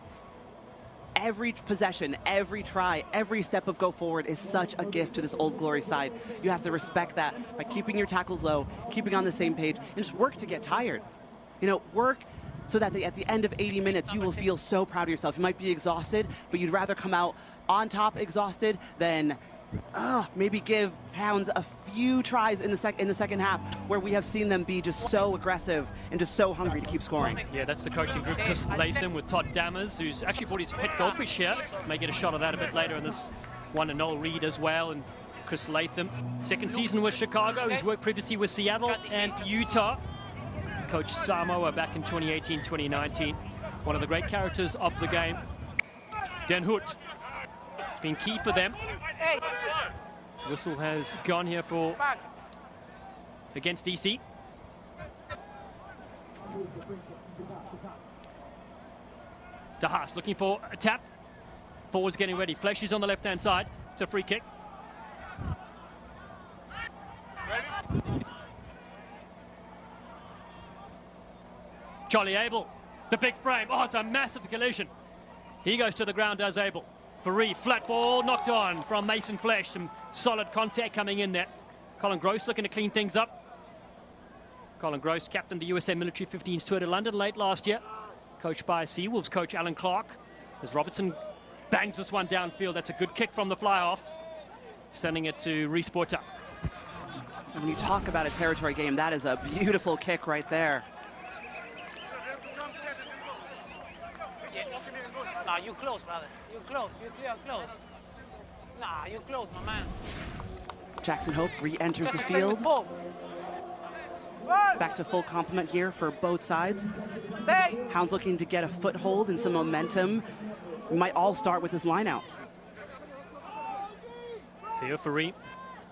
Every possession, every try, every step of go forward is such a gift to this Old Glory side. You have to respect that by keeping your tackles low, keeping on the same page, and just work to get tired. You know, work so that at the end of 80 minutes, you will feel so proud of yourself. You might be exhausted, but you'd rather come out on top exhausted than maybe give Hounds a few tries in the second half where we have seen them be just so aggressive and just so hungry to keep scoring. Yeah, that's the coaching group. Chris Latham with Todd Dammers, who's actually brought his pet goldfish here. May get a shot of that a bit later in this one, and Noel Reed as well. And Chris Latham, second season with Chicago. He's worked previously with Seattle and Utah. Coach Samoa back in 2018-2019. One of the great characters of the game. Den Hout. It's been key for them. Whistle has gone here for against DC. DeHaas looking for a tap. Forwards getting ready. Flesh is on the left-hand side. It's a free kick. Charlie Abel, the big frame. Oh, it's a massive collision. He goes to the ground, does Abel. Faree, flat ball, knocked on from Mason Flesh. Some solid contact coming in there. Colin Gross looking to clean things up. Colin Gross captained the USA Military 15s tour to London late last year. Coached by Seawolves coach Alan Clark. As Robertson bangs this one downfield, that's a good kick from the fly-off. Sending it to Reese Porter. And when you talk about a territory game, that is a beautiful kick right there. Nah, you close, brother. You close. You are close. Nah, you close, my man. Jackson Hope re-enters the field. Back to full complement here for both sides. Stay. Hounds looking to get a foothold and some momentum. We might all start with this line out. Theo Faree,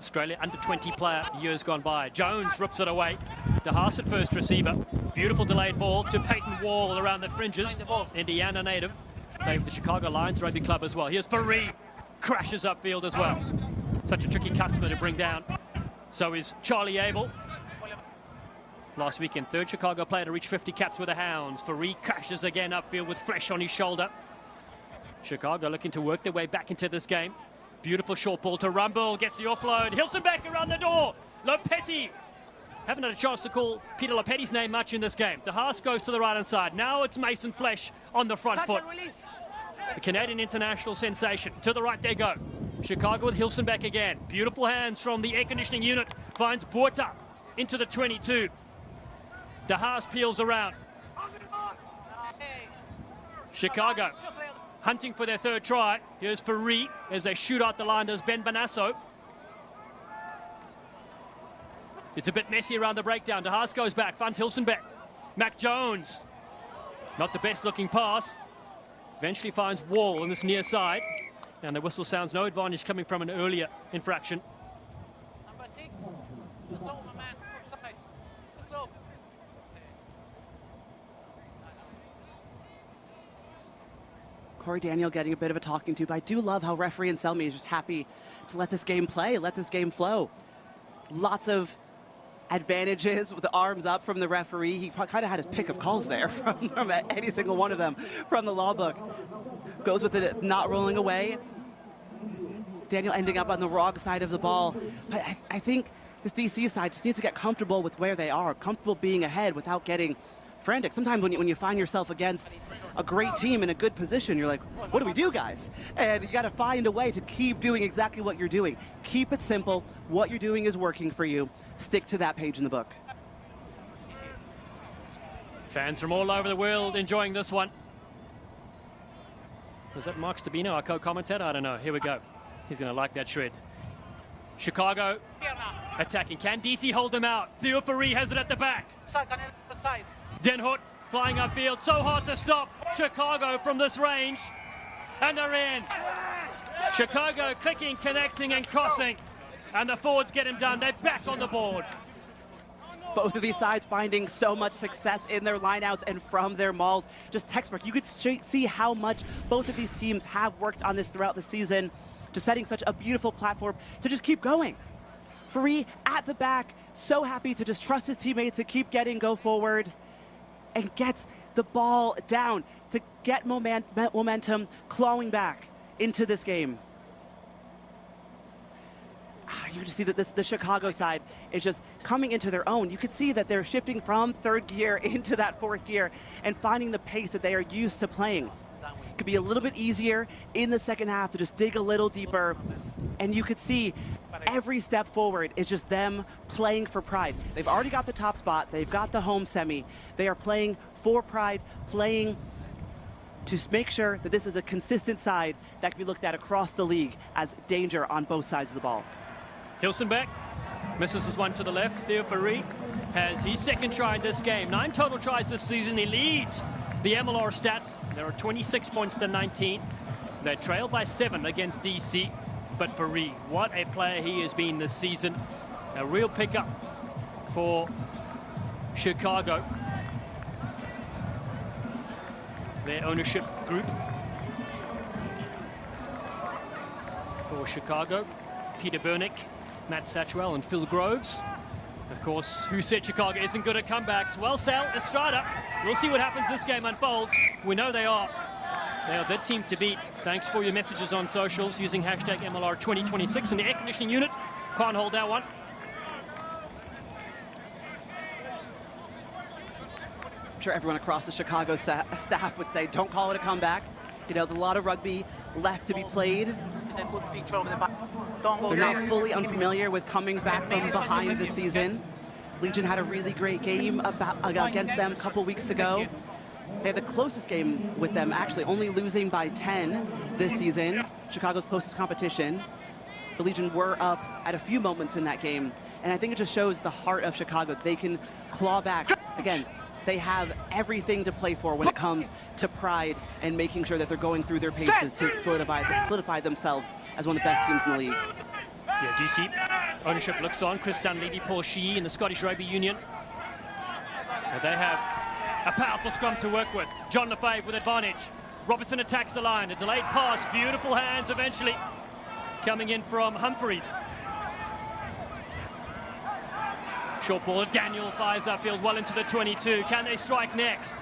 Australia under-20 player, years gone by. Jones rips it away. DeHaas at first receiver. Beautiful delayed ball to Peyton Wall around the fringes. Indiana native. Played with the Chicago Lions Rugby Club as well. Here's Faree. Crashes upfield as well. Such a tricky customer to bring down. So is Charlie Abel. Last weekend, third Chicago player to reach 50 caps with the Hounds. Faree crashes again upfield with Flesh on his shoulder. Chicago looking to work their way back into this game. Beautiful short ball to Rumble. Gets the offload. Hilson back around the door. Lopetti. Haven't had a chance to call Peter Lopetti's name much in this game. DeHaas goes to the right-hand side. Now it's Mason Flesh on the front foot. The Canadian international sensation. To the right they go. Chicago with Hilson back again. Beautiful hands from the air conditioning unit. Finds Porter into the 22. DeHaas peels around. Chicago hunting for their third try. Here's Faree as they shoot out the line. Does Ben Bonasso. It's a bit messy around the breakdown. De Haas goes back, finds Hilsenbeck. Mac Jones. Not the best looking pass. Eventually finds Wall on this near side. And the whistle sounds no advantage coming from an earlier infraction. Number 6. Let's go, my man. Outside. Let's go. Corey Daniel getting a bit of a talking to, but I do love how referee Anselmi is just happy to let this game play, let this game flow. Lots of advantages with the arms up from the referee. He kind of had his pick of calls there from any single one of them from the law book. Goes with it not rolling away. Daniel ending up on the wrong side of the ball. But I think this DC side just needs to get comfortable with where they are, comfortable being ahead without getting frantic. Sometimes when you find yourself against a great team in a good position, you're like, what do we do, guys? And you got to find a way to keep doing exactly what you're doing. Keep it simple. What you're doing is working for you. Stick to that page in the book. Fans from all over the world enjoying this one. Was that Mark Stabino, our co-commentator? I don't know. Here we go. He's going to like that shred. Chicago attacking. Can DC hold them out? Theo Faree has it at the back. Den Hout flying upfield. So hard to stop. Chicago from this range. And they're in. Chicago clicking, connecting, and crossing. And the forwards get him done. They're back on the board. Both of these sides finding so much success in their lineouts and from their mauls. Just textbook. You could see how much both of these teams have worked on this throughout the season. Just setting such a beautiful platform to just keep going. Faree at the back, so happy to just trust his teammates to keep go forward, and gets the ball down to get momentum clawing back into this game. You can see that the Chicago side is just coming into their own. You can see that they're shifting from third gear into that fourth gear and finding the pace that they are used to playing. It could be a little bit easier in the second half to just dig a little deeper, and you could see every step forward is just them playing for pride. They've already got the top spot. They've got the home semi. They are playing for pride, playing to make sure that this is a consistent side that can be looked at across the league as danger on both sides of the ball. Hilsenbeck misses his one to the left. Theo Faree has his second try in this game. 9 total tries this season. He leads the MLR stats. There are 26 points to 19. They're trailed by 7 against DC. But Faree, what a player he has been this season. A real pickup for Chicago. Their ownership group for Chicago. Peter Bernick, Matt Satchwell, and Phil Groves. Of course, who said Chicago isn't good at comebacks? Well, Sal, Estrada. We'll see what happens this game unfolds. We know they are. They are the team to beat. Thanks for your messages on socials using hashtag MLR2026. And the air conditioning unit can't hold that one. I'm sure everyone across the Chicago staff would say, don't call it a comeback. You know, there's a lot of rugby left to be played. They're not fully unfamiliar with coming back from behind this season. Legion had a really great game against them a couple weeks ago. They had the closest game with them, actually, only losing by 10 this season. Chicago's closest competition. The Legion were up at a few moments in that game. And I think it just shows the heart of Chicago. They can claw back. Again, they have everything to play for when it comes to pride and making sure that they're going through their paces to solidify themselves as one of the best teams in the league. Yeah, DC ownership looks on. Chris Dunleavy, Paul Sheehy in the Scottish Rugby Union. But they have a powerful scrum to work with. John Lefebvre with advantage. Robertson attacks the line. A delayed pass. Beautiful hands eventually. Coming in from Humphreys. Short ball. Daniel fires upfield well into the 22. Can they strike next?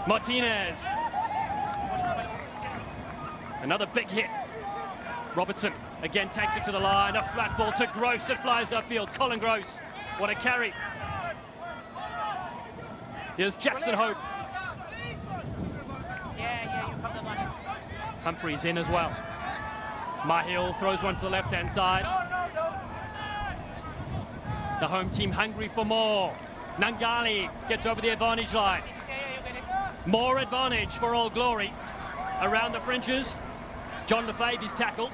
Martinez. Another big hit. Robertson again takes it to the line. A flat ball to Gross. It flies upfield. Colin Gross. What a carry. Here's Jackson Hope. Humphreys in as well. Mahill throws one to the left-hand side. The home team hungry for more. Nangali gets over the advantage line. More advantage for Old Glory. Around the fringes, John Lefebvre is tackled.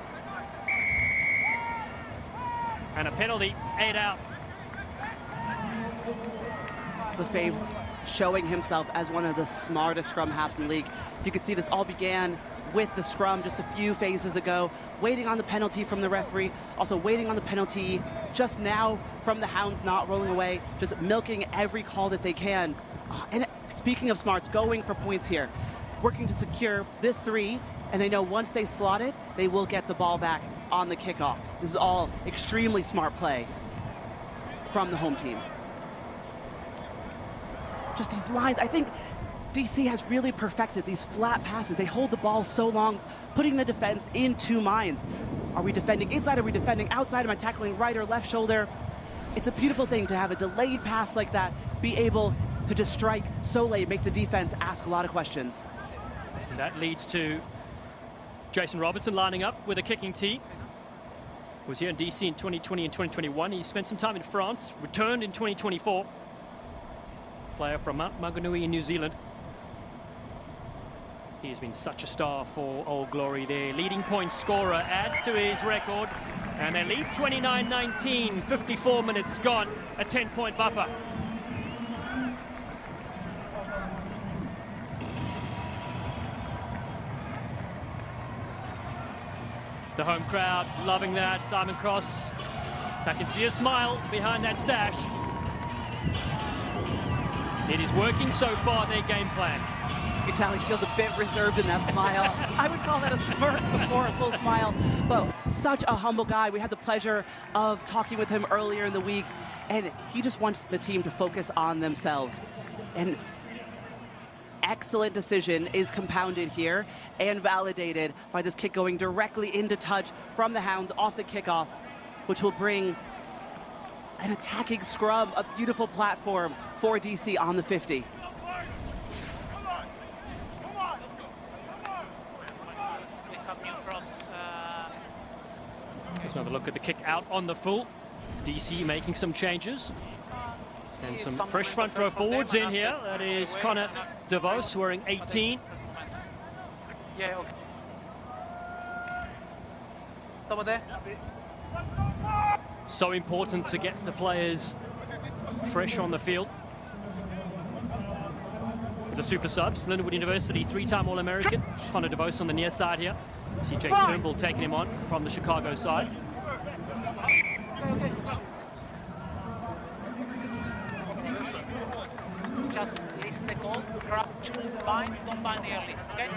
And a penalty, 8 out. Lefebvre showing himself as one of the smartest scrum halves in the league. You can see this all began with the scrum just a few phases ago, waiting on the penalty from the referee, also waiting on the penalty just now from the Hounds not rolling away, just milking every call that they can. And speaking of smarts, going for points here, working to secure this 3, and they know once they slot it, they will get the ball back on the kickoff. This is all extremely smart play from the home team. Just these lines, I think DC has really perfected these flat passes. They hold the ball so long, putting the defense in 2 minds. Are we defending inside? Are we defending outside? Am I tackling right or left shoulder? It's a beautiful thing to have a delayed pass like that, be able to just strike so late, make the defense ask a lot of questions. And that leads to Jason Robertson lining up with a kicking tee. Was here in DC in 2020 and 2021. He spent some time in France, returned in 2024. Player from Mount Maunganui in New Zealand. He has been such a star for Old Glory. Their leading point scorer adds to his record, and they lead 29-19, 54 minutes gone, a 10-point buffer. The home crowd loving that. Simon Cross, I can see a smile behind that stash. It is working so far, their game plan. You can tell he feels a bit reserved in that smile. I would call that a smirk before a full smile. But such a humble guy. We had the pleasure of talking with him earlier in the week, and he just wants the team to focus on themselves. And excellent decision is compounded here and validated by this kick going directly into touch from the Hounds off the kickoff, which will bring an attacking scrum, a beautiful platform for DC on the 50. Let's another look at the kick out on the full. DC making some changes. And some fresh front row forwards in here. That is Connor DeVos wearing 18. Yeah, okay. So important to get the players fresh on the field. With the super subs, Lindenwood University 3-time All-American. Connor DeVos on the near side here. See Jake Turnbull taking him on from the Chicago side. Just listen the call, crouch, bind, don't bind early, okay?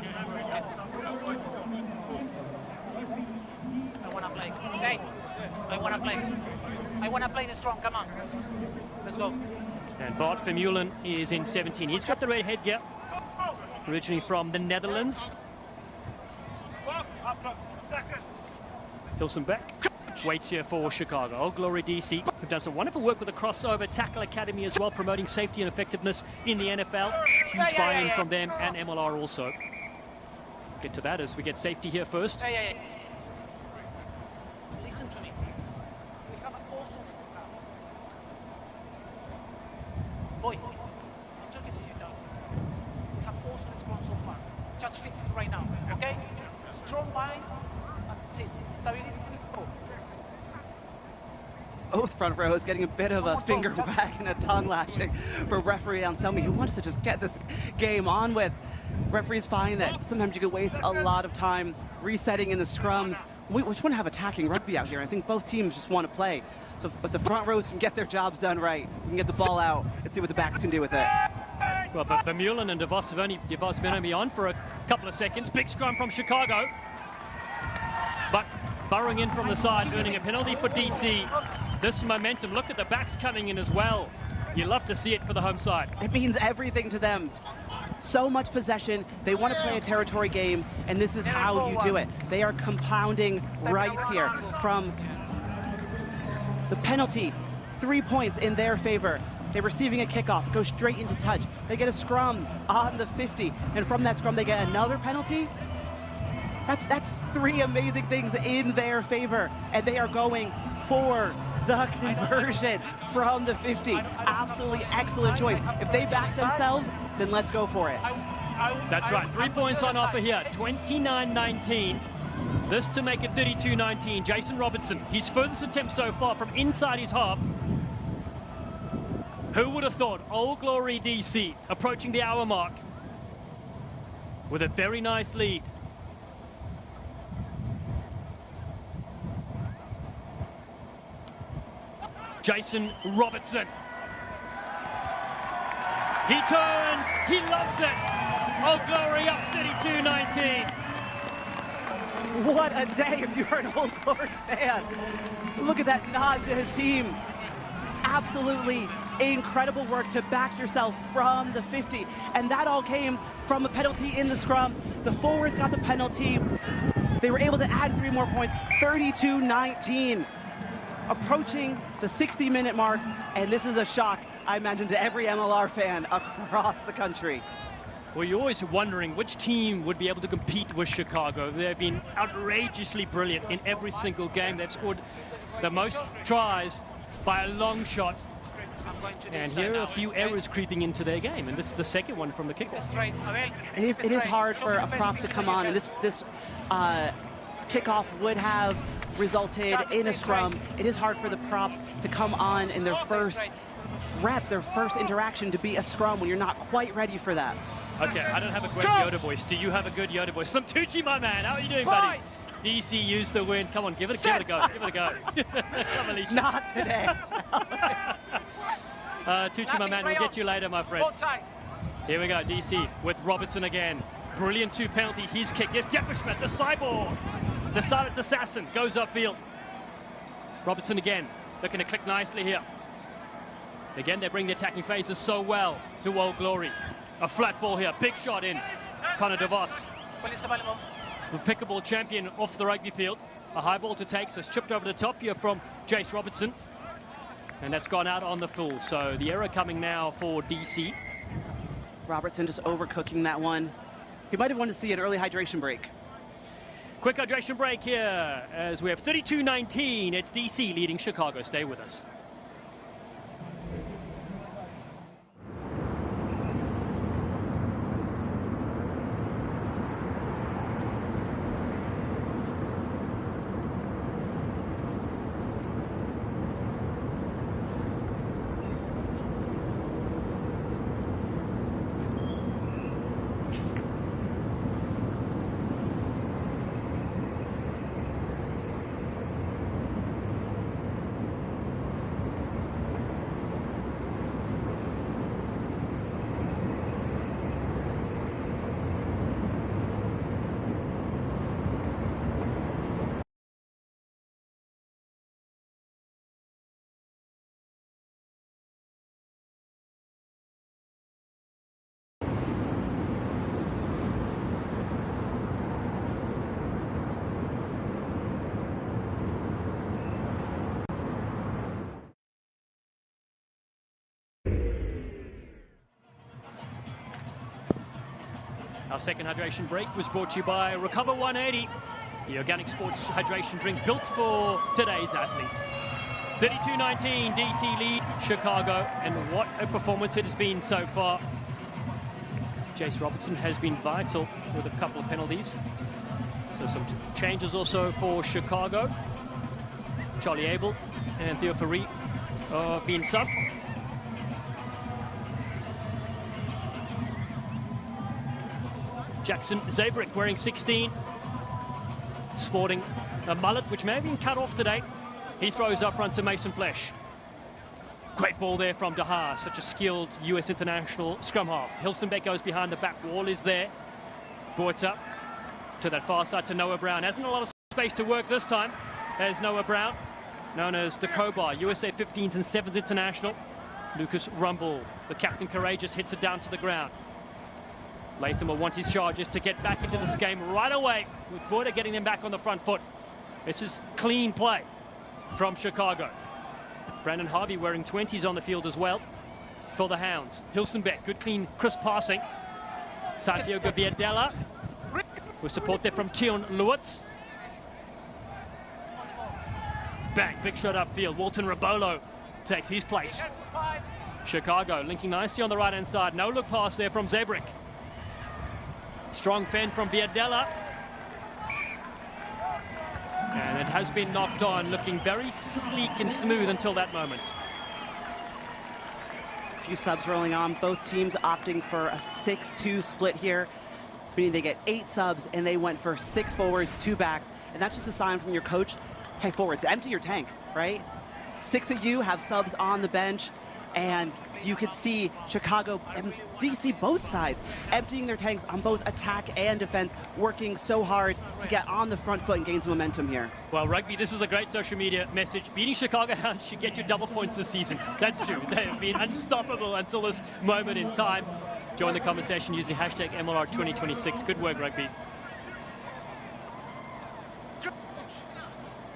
I wanna play. Hey, I wanna play. I wanna play the strong, come on. Let's go. And Bart Vermeulen is in 17. He's got the red headgear, originally from the Netherlands. Hilson Beck waits here for Chicago. Old Glory DC have done some wonderful work with the crossover tackle academy as well, promoting safety and effectiveness in the NFL. Huge buy-in from them and MLR also. Get to that as we get safety here first. Listen to me. We have an awesome... Boy, I'm talking to you now. We have awesome response so far. Just fix it right now, okay? Strong mind, that's it. Stability, go. Both front rows getting a bit of a finger wag and a tongue lashing for referee Anselmi, who wants to just get this game on with. Referees find that sometimes you can waste a lot of time resetting in the scrums. We just want to have attacking rugby out here. I think both teams just want to play. So if the front rows can get their jobs done right, we can get the ball out and see what the backs can do with it. Well, but Vermeulen and DeVos have been only on for a couple of seconds. Big scrum from Chicago. But burrowing in from the side, earning a penalty for DC. This momentum, look at the backs coming in as well. You love to see it for the home side. It means everything to them. So much possession, they want to play a territory game, and this is how you do it. They are compounding right here from the penalty. 3 points in their favor. They're receiving a kickoff, go straight into touch. They get a scrum on the 50, and from that scrum they get another penalty. That's 3 amazing things in their favor, and they are going for the conversion from the 50. Absolutely excellent choice. If they back themselves, then let's go for it. That's right, 3 points on offer here, 29-19. This to make it 32-19. Jason Robertson, his furthest attempt so far from inside his half. Who would have thought Old Glory DC approaching the hour mark with a very nice lead. Jason Robertson. He turns, he loves it. Old Glory up 32-19. What a day if you're an Old Glory fan. Look at that nod to his team. Absolutely incredible work to back yourself from the 50. And that all came from a penalty in the scrum. The forwards got the penalty. They were able to add 3 more points, 32-19. Approaching the 60-minute mark, and this is a shock, I imagine, to every MLR fan across the country. Well, you're always wondering which team would be able to compete with Chicago. They've been outrageously brilliant in every single game. They've scored the most tries by a long shot. And here are a few errors creeping into their game, and this is the second one from the kickoff. It is hard for a prop to come on, and this kickoff would have resulted in a scrum. It is hard for the props to come on in their first rep, their first interaction, to be a scrum when you're not quite ready for that. Okay, I don't have a great Yoda voice. Do you have a good Yoda voice? Tucci, my man, how are you doing, buddy? DC used the win. Come on, give it a go. Give it a go. Come, Alicia. Not today. Tucci, my man, we'll get you later, my friend. Here we go, DC with Robertson again. Brilliant 2 penalties. His kick. Yes, Jefferson, the cyborg. The silent assassin goes upfield. Robertson again, looking to click nicely here. Again, they bring the attacking phases so well to Old Glory. A flat ball here, big shot in. Connor DeVos, the pickable champion off the rugby field. A high ball to take, so it's chipped over the top here from Jace Robertson. And that's gone out on the full, so the error coming now for DC. Robertson just overcooking that one. He might have wanted to see an early hydration break. Quick hydration break here as we have 32-19. It's DC leading Chicago. Stay with us. Our second hydration break was brought to you by Recover 180, the organic sports hydration drink built for today's athletes. 32-19, DC lead Chicago, and what a performance it has been so far. Jace Robertson has been vital with a couple of penalties. So some changes also for Chicago. Charlie Abel and Theo Ferry have been subbed. Jackson Zabrick wearing 16, sporting a mullet which may have been cut off today. He throws up front to Mason Flesh. Great ball there from Daha, such a skilled US international scrum half. Hilsenbeck goes behind the back wall, is there. Brought up to that far side to Noah Brown. Hasn't a lot of space to work this time as Noah Brown, known as the Crowbar, USA 15s and 7s international. Lucas Rumble, the captain courageous, hits it down to the ground. Latham will want his charges to get back into this game right away, with Border getting them back on the front foot. This is clean play from Chicago. Brandon Harvey wearing 20s on the field as well for the Hounds. Hilsenbeck, good clean crisp passing. Santiago Biadella with support there from Tion Lewitz. Bang, big shot upfield. Walton Rabolo takes his place. Chicago linking nicely on the right-hand side. No look pass there from Zabrick. Strong fend from Biadella. And it has been knocked on, looking very sleek and smooth until that moment. A few subs rolling on, both teams opting for a 6-2 split here, meaning they get 8 subs and they went for 6 forwards, 2 backs, and that's just a sign from your coach, hey, forwards, empty your tank, right? 6 of you have subs on the bench, and you could see Chicago and DC, both sides, emptying their tanks on both attack and defense, working so hard to get on the front foot and gain some momentum here. Well, rugby, this is a great social media message. Beating Chicago Hounds should get you double points this season. That's true. They have been unstoppable until this moment in time. Join the conversation using hashtag MLR 2026. Good work, rugby.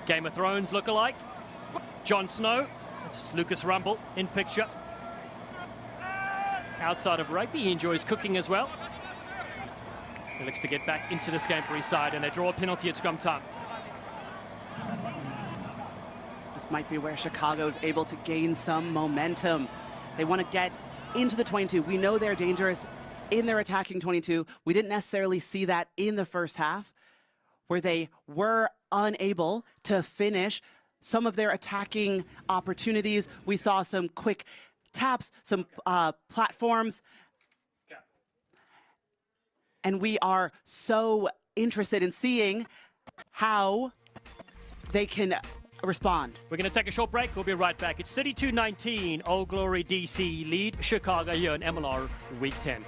Game of Thrones lookalike. Jon Snow. It's Lucas Rumble in picture. Outside of rugby, he enjoys cooking as well. He looks to get back into this game for his side, and they draw a penalty at scrum time. This might be where Chicago's able to gain some momentum. They want to get into the 22. We know they're dangerous in their attacking 22. We didn't necessarily see that in the first half, where they were unable to finish some of their attacking opportunities. We saw some quick taps, some platforms. And we are so interested in seeing how they can respond. We're going to take a short break. We'll be right back. It's 32-19. Old Glory DC lead Chicago here in MLR Week 10.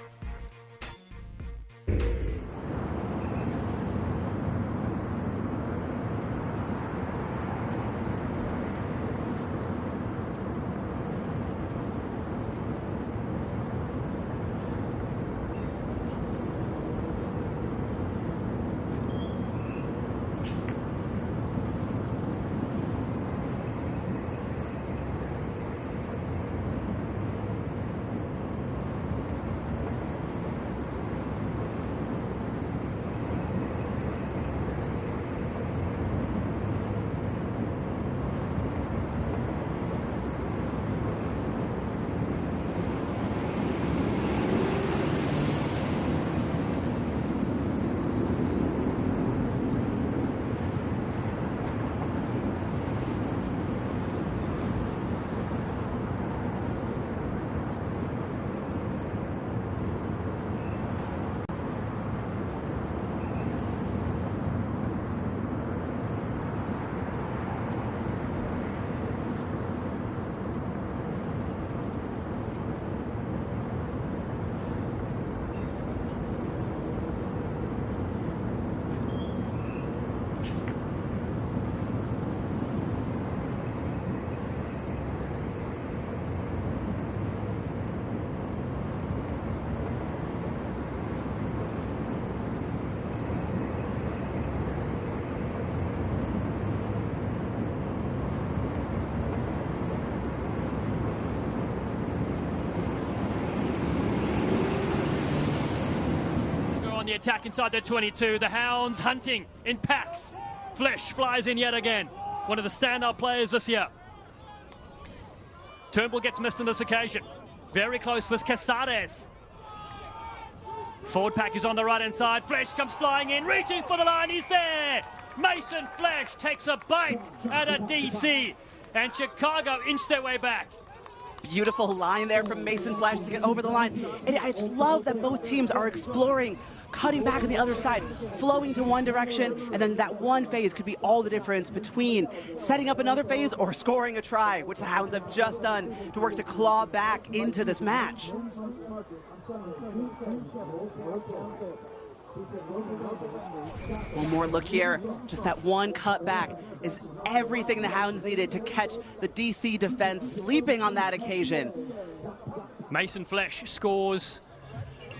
The attack inside the 22. The Hounds hunting in packs. Flesh flies in yet again. One of the standout players this year. Turnbull gets missed on this occasion. Very close was Casares. Forward pack is on the right hand side. Flesh comes flying in, reaching for the line. He's there. Mason Flesh takes a bite at a DC. And Chicago inch their way back. Beautiful line there from Mason Flesh to get over the line. And I just love that both teams are exploring, cutting back on the other side, flowing to one direction, and then that one phase could be all the difference between setting up another phase or scoring a try, which the Hounds have just done to work to claw back into this match. One more look here. Just that one cut back is everything the Hounds needed to catch the DC defense sleeping on that occasion. Mason Flesh scores.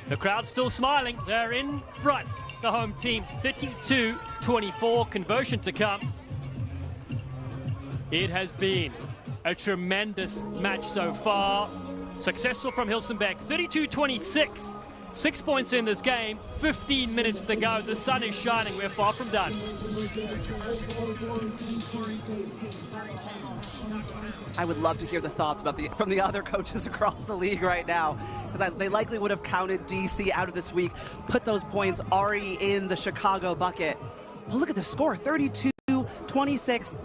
The crowd's still smiling. They're in front. The home team, 32-24. Conversion to come. It has been a tremendous match so far. Successful from Hilsenbeck, 32-26. 6 points in this game, 15 minutes to go. The sun is shining. We're far from done. I would love to hear the thoughts about from the other coaches across the league right now. Because they likely would have counted DC out of this week, put those points already in the Chicago bucket. But look at the score, 32-26.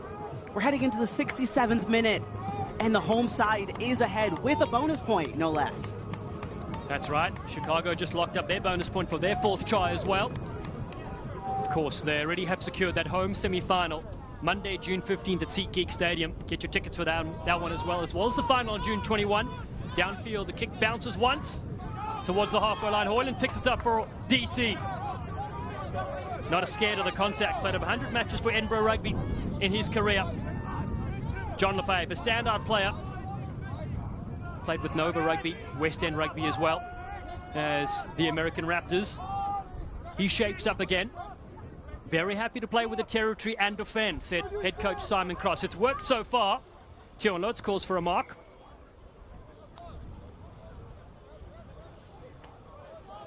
We're heading into the 67th minute, and the home side is ahead with a bonus point, no less. That's right. Chicago just locked up their bonus point for their 4th try as well. Of course, they already have secured that home semi-final. Monday, June 15th at SeatGeek Stadium. Get your tickets for that one as well as the final on June 21. Downfield, the kick bounces once towards the halfway line. Hoyland picks us up for DC. Not scared of the contact. Played over 100 matches for Edinburgh Rugby in his career. John Lefebvre, a standout player. Played with Nova Rugby, West End Rugby as well as the American Raptors. He shapes up again. Very happy to play with the territory and defend, said head coach Simon Cross. It's worked so far. Tion Lutz calls for a mark.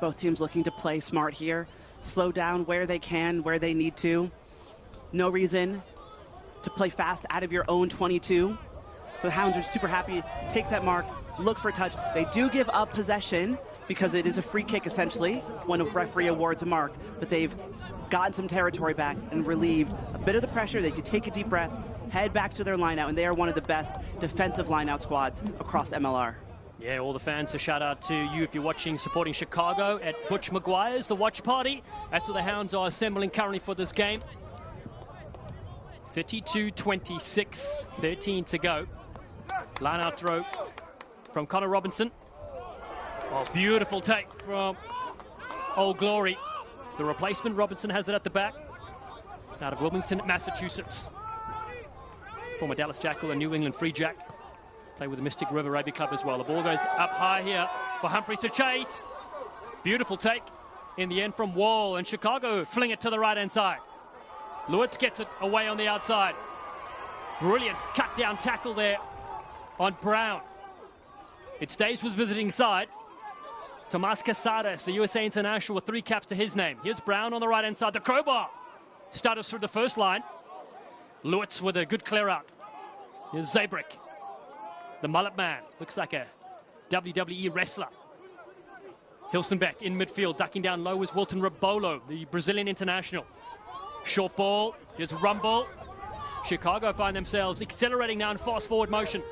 Both teams looking to play smart here. Slow down where they can, where they need to. No reason to play fast out of your own 22. So the Hounds are super happy. Take that mark, look for a touch. They do give up possession because it is a free kick essentially when a referee awards a mark, but they've gotten some territory back and relieved a bit of the pressure. They could take a deep breath, head back to their lineout, and they are one of the best defensive lineout squads across MLR. Yeah, all the fans, a shout out to you if you're watching, supporting Chicago at Butch McGuire's, the watch party. That's where the Hounds are assembling currently for this game. 32-26, 13 to go. Line out throw from Connor Robinson. Oh, beautiful take from Old Glory. The replacement, Robinson has it at the back. Out of Wilmington, Massachusetts. Former Dallas Jackal and New England Free Jack. Play with the Mystic River Rugby Club as well. The ball goes up high here for Humphreys to chase. Beautiful take in the end from Wall, and Chicago fling it to the right-hand side. Lewitz gets it away on the outside. Brilliant cut-down tackle there on Brown. It stays with visiting side. Tomas Casares, the USA international with 3 caps to his name. Here's Brown on the right-hand side. The crowbar stutters through the first line. Lewitz with a good clear-out. Here's Zabrick. The mullet man, looks like a WWE wrestler. Hilsenbeck in midfield, ducking down low is Wilton Rabolo, the Brazilian international. Short ball, here's Rumble. Chicago find themselves accelerating now in fast forward motion.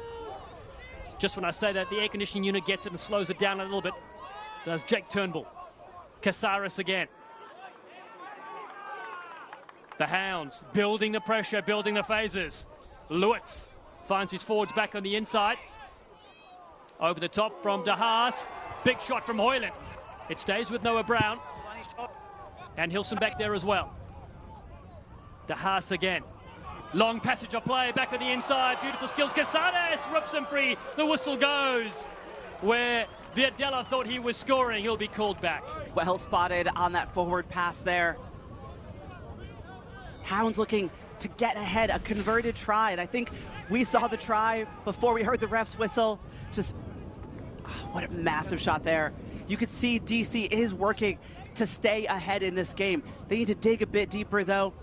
Just when I say that, the air conditioning unit gets it and slows it down a little bit. Does Jake Turnbull. Casares again. The Hounds building the pressure, building the phases. Lewitz finds his forwards back on the inside. Over the top from De Haas. Big shot from Hoyland. It stays with Noah Brown. And Hilson back there as well. De Haas again. Long passage of play back on the inside. Beautiful skills. Casares rips him free. The whistle goes. Where Viadella thought he was scoring, he'll be called back. Well spotted on that forward pass there. Hounds looking to get ahead, a converted try, and I think we saw the try before we heard the ref's whistle. Just, what a massive shot there. You could see DC is working to stay ahead in this game. They need to dig a bit deeper though.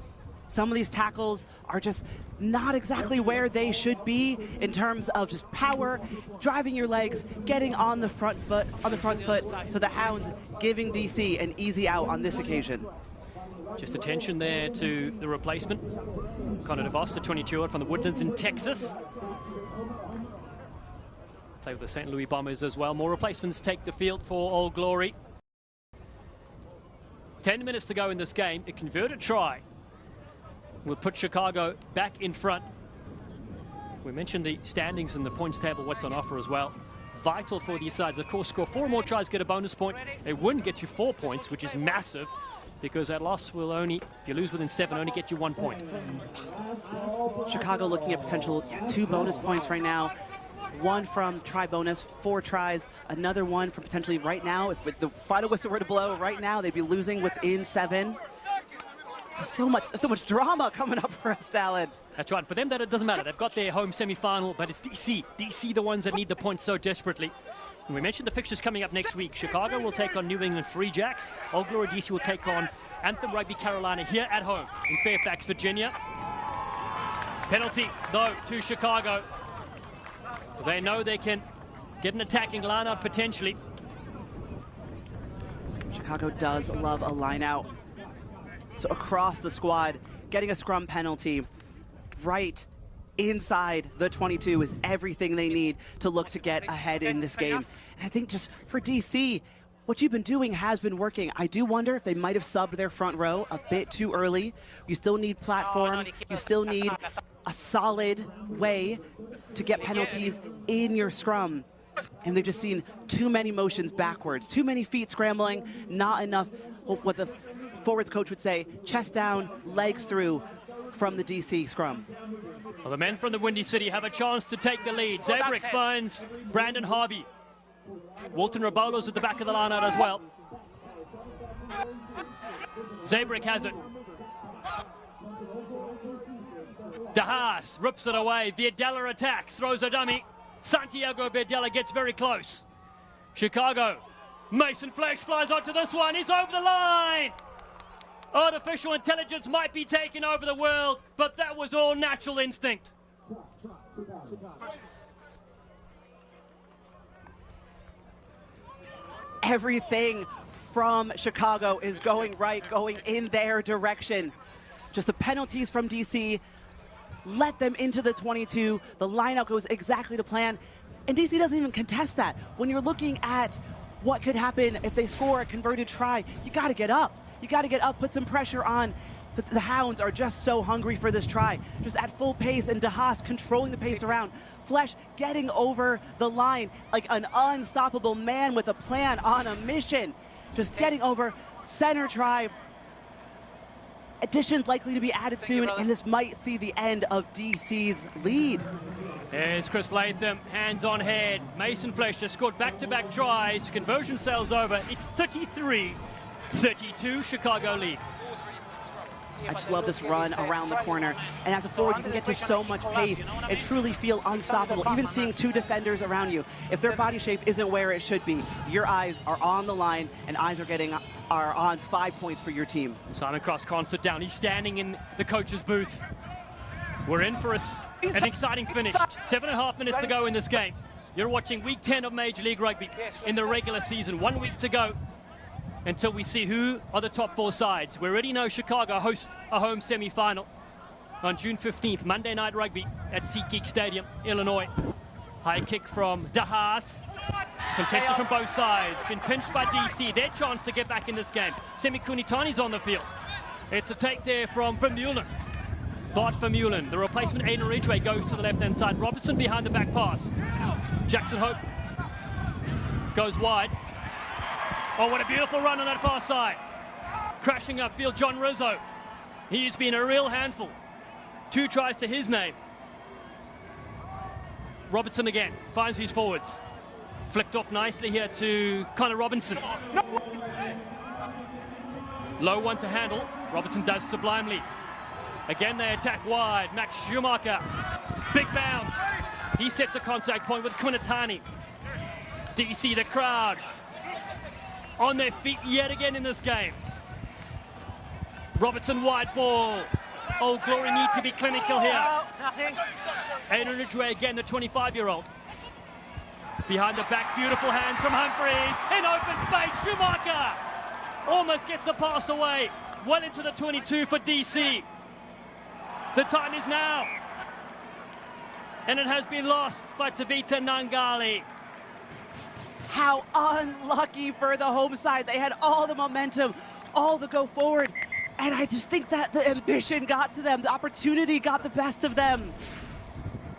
Some of these tackles are just not exactly where they should be in terms of just power, driving your legs, getting on the front foot. So the Hounds giving DC an easy out on this occasion. Just attention there to the replacement. Connor DeVos, the 22-year-old from the Woodlands in Texas. Play with the St. Louis Bombers as well. More replacements take the field for Old Glory. 10 minutes to go in this game. A converted try will put Chicago back in front. We mentioned the standings and the points table, what's on offer as well. Vital for these sides. Of course, score 4 more tries, get a bonus point. A win gets you 4 points, which is massive, because that loss will only, if you lose within 7, only get you 1 point. Chicago looking at potential 2 bonus points right now. 1 from try bonus, 4 tries, another 1 from potentially right now. If the final whistle were to blow right now, they'd be losing within 7. So much drama coming up for us, Alan. That's right. For them, that it doesn't matter. They've got their home semi-final, but it's DC. DC the ones that need the points so desperately. And we mentioned the fixtures coming up next week. Chicago will take on New England Free Jacks. Old Glory DC will take on Anthem Rugby Carolina here at home in Fairfax, Virginia. Penalty, though, to Chicago. They know they can get an attacking line-out potentially. Chicago does love a line-out. So across the squad, getting a scrum penalty right inside the 22 is everything they need to look to get ahead in this game. And I think just for DC, what you've been doing has been working. I do wonder if they might have subbed their front row a bit too early. You still need platform. You still need a solid way to get penalties in your scrum. And they've just seen too many motions backwards, too many feet scrambling, not enough, what the forwards coach would say, chest down, legs through from the DC scrum. Well, the men from the Windy City have a chance to take the lead. Zabrick finds Brandon Harvey. Walton Rabolo's at the back of the line out as well. Zabrick has it. DeHaas rips it away. Viadella attacks, throws a dummy. Santiago Viadella gets very close. Chicago. Mason Flesch flies onto this one. He's over the line. Artificial intelligence might be taking over the world, but that was all natural instinct. Everything from Chicago is going right, going in their direction. Just the penalties from DC let them into the 22. The lineup goes exactly to plan, and DC doesn't even contest that. When you're looking at what could happen if they score a converted try, you got to get up. You got to get up, put some pressure on. But the Hounds are just so hungry for this try. Just at full pace, and DeHaas controlling the pace around. Flesch getting over the line like an unstoppable man with a plan on a mission. Just getting over center try. Additions likely to be added soon, and this might see the end of DC's lead. There's Chris Latham, hands on head. Mason Flesch has scored back-to-back tries. Conversion sails over. It's 33-32, Chicago lead. I just love this run around the corner. And as a forward, you can get to so much pace and truly feel unstoppable, even seeing two defenders around you. If their body shape isn't where it should be, your eyes are on the line, and eyes are on 5 points for your team. Simon Cross concert down. He's standing in the coach's booth. We're in for an exciting finish. 7.5 minutes to go in this game. You're watching Week 10 of Major League Rugby in the regular season. 1 week to go until we see who are the top four sides. We already know Chicago hosts a home semi-final on June 15th, Monday Night Rugby at SeatGeek Stadium, Illinois. High kick from DeHaas. Contested from both sides. Been pinched by DC. Their chance to get back in this game. Semi Kunitani's on the field. It's a take there from Vermeulen. Bart Vermeulen. The replacement Aiden Ridgway goes to the left-hand side. Robertson behind the back pass. Jackson Hope goes wide. Oh, what a beautiful run on that far side. Crashing upfield, John Rizzo. He's been a real handful. 2 tries to his name. Robertson again, finds his forwards. Flicked off nicely here to Connor Robinson. Low one to handle. Robertson does sublimely. Again, they attack wide. Max Schumacher. Big bounce. He sets a contact point with Kunitani. DC, the crowd, on their feet yet again in this game. Robertson wide ball. Old Glory need to be clinical here. Aiden Ridgway again, the 25-year-old. Behind the back, beautiful hands from Humphreys. In open space, Schumacher almost gets a pass away. Well into the 22 for DC. The time is now. And it has been lost by Tavita Nangali. How unlucky for the home side. They had all the momentum, all the go forward. And I just think that the ambition got to them. The opportunity got the best of them.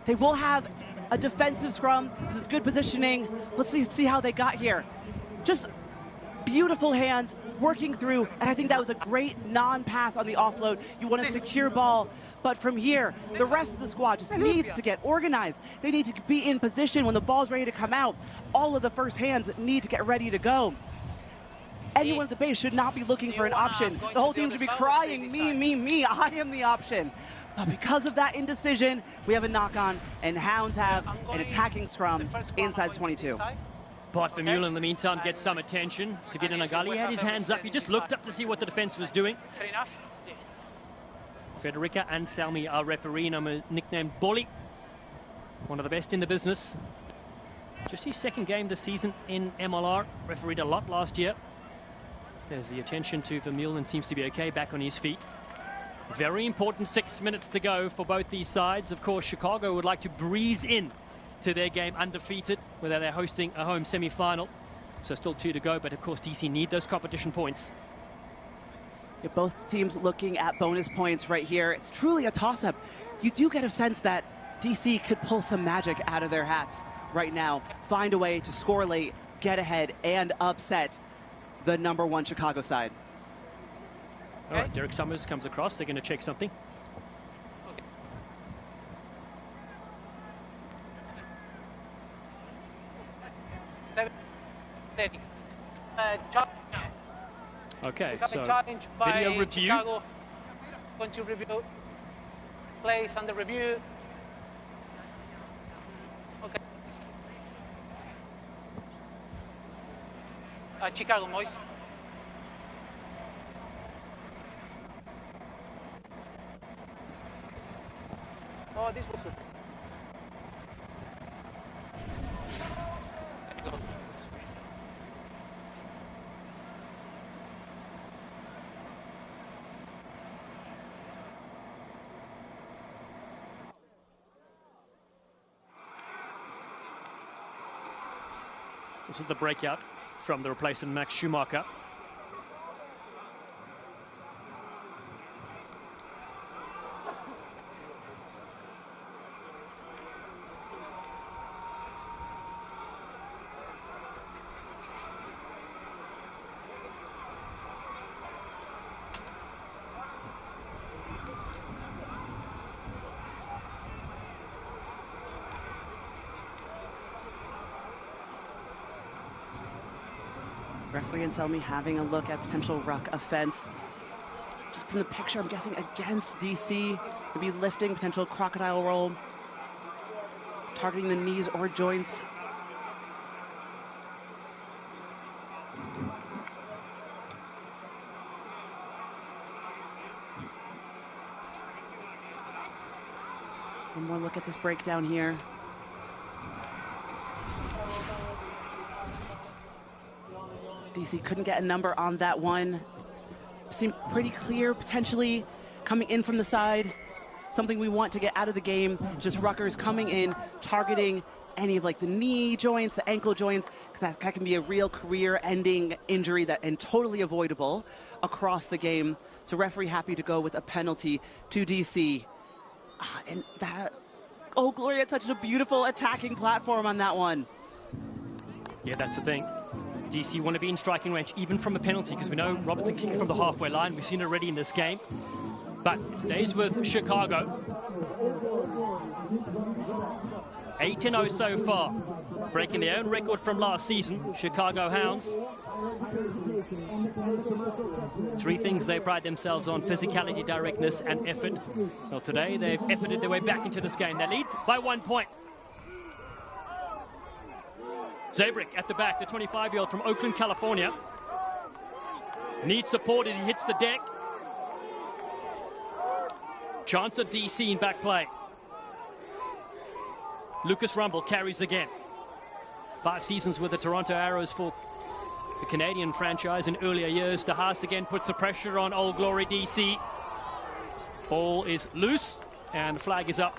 They will have a defensive scrum. This is good positioning. Let's see how they got here. Just beautiful hands working through. And I think that was a great non-pass on the offload. You want a secure ball. But from here, the rest of the squad just needs to get organized. They need to be in position when the ball's ready to come out. All of the first hands need to get ready to go. Anyone at the base should not be looking for an option. The whole team should be crying, me, me, me, I am the option. But because of that indecision, we have a knock-on, and Hounds have an attacking scrum inside the 22. Bart Vermeulen, in the meantime, gets some attention. Tavita Nagali had his hands up. He just looked up to see what the defense was doing. Fair enough. Federica Anselmi, our referee, nicknamed Bolly. One of the best in the business. Just his second game this season in MLR. Refereed a lot last year. There's the attention to Vermeulen, seems to be okay, back on his feet. Very important 6 minutes to go for both these sides. Of course, Chicago would like to breeze in to their game undefeated, whether they're hosting a home semi-final. So still 2 to go, but of course DC need those competition points. Yeah, both teams looking at bonus points right here. It's truly a toss-up. You do get a sense that DC could pull some magic out of their hats right now, find a way to score late, get ahead, and upset the #1 Chicago side. All right, Derek Summers comes across. They're going to check something. Okay, so video review. Chicago. Going to review. Plays under review. Okay. Chicago, Moise. Oh, this was good. This is the breakout from the replacement Max Schumacher. Referee Anselmi having a look at potential ruck offense. Just from the picture, I'm guessing against DC, maybe lifting, potential crocodile roll, targeting the knees or joints. One more look at this breakdown here. DC couldn't get a number on that one. Seemed pretty clear, potentially coming in from the side. Something we want to get out of the game. Just ruckers coming in, targeting any of like the knee joints, the ankle joints, because that can be a real career-ending injury and totally avoidable across the game. So referee happy to go with a penalty to DC. And that, oh, Glory had such a beautiful attacking platform on that one. Yeah, that's the thing. DC want to be in striking range, even from a penalty, because we know Robertson kicking from the halfway line. We've seen it already in this game. But it stays with Chicago. 8-0 so far, breaking their own record from last season, Chicago Hounds. 3 things they pride themselves on: physicality, directness, and effort. Well, today they've efforted their way back into this game. They lead by 1 point. Zabrick at the back, the 25-year-old from Oakland, California. Needs support as he hits the deck. Chance of DC in back play. Lucas Rumble carries again. 5 seasons with the Toronto Arrows for the Canadian franchise in earlier years. De Haas again puts the pressure on Old Glory DC. Ball is loose and the flag is up.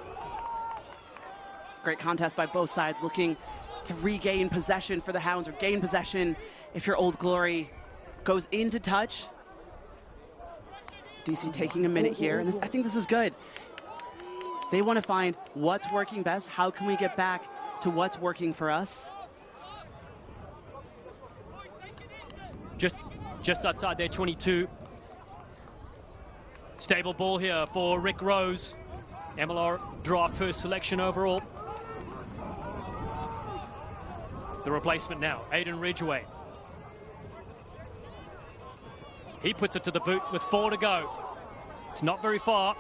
Great contest by both sides, looking to regain possession for the Hounds, or gain possession if your Old Glory goes into touch. DC taking a minute here, and I think this is good. They want to find what's working best. How can we get back to what's working for us? Just outside their 22. Stable ball here for Rick Rose. MLR draft first selection overall. The replacement now, Aiden Ridgway. He puts it to the boot with 4 to go. It's not very far.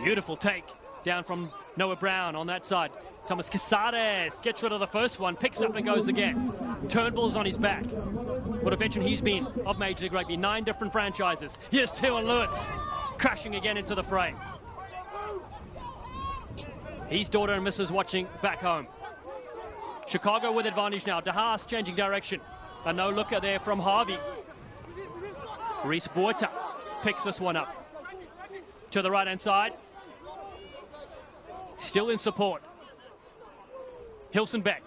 Beautiful take down from Noah Brown on that side. Thomas Casares gets rid of the first one, picks up and goes again. Turnbull's on his back. What a veteran he's been of Major League Rugby. 9 different franchises. Here's Tewan Lewis crashing again into the frame. His daughter and missus watching back home. Chicago with advantage now. DeHaas changing direction. A no-looker there from Harvey. Reese Boita picks this one up. To the right-hand side. Still in support. Hilson Beck.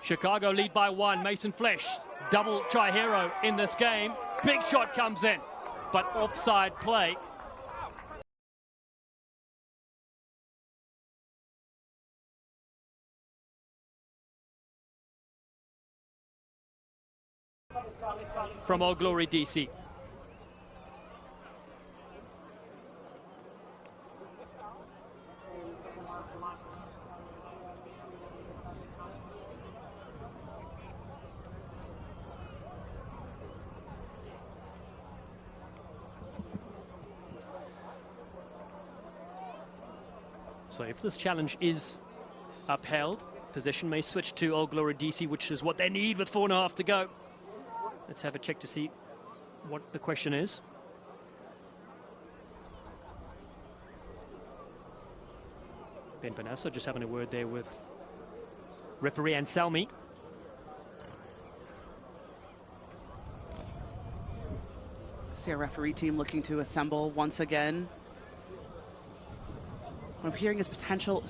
Chicago lead by 1. Mason Flesh, double try hero in this game. Big shot comes in, but offside play. From Old Glory DC. So if this challenge is upheld, possession may switch to Old Glory DC, which is what they need with 4.5 to go. Let's have a check to see what the question is. Ben Bonasso just having a word there with referee Anselmi. See our referee team looking to assemble once again. What I'm hearing is potential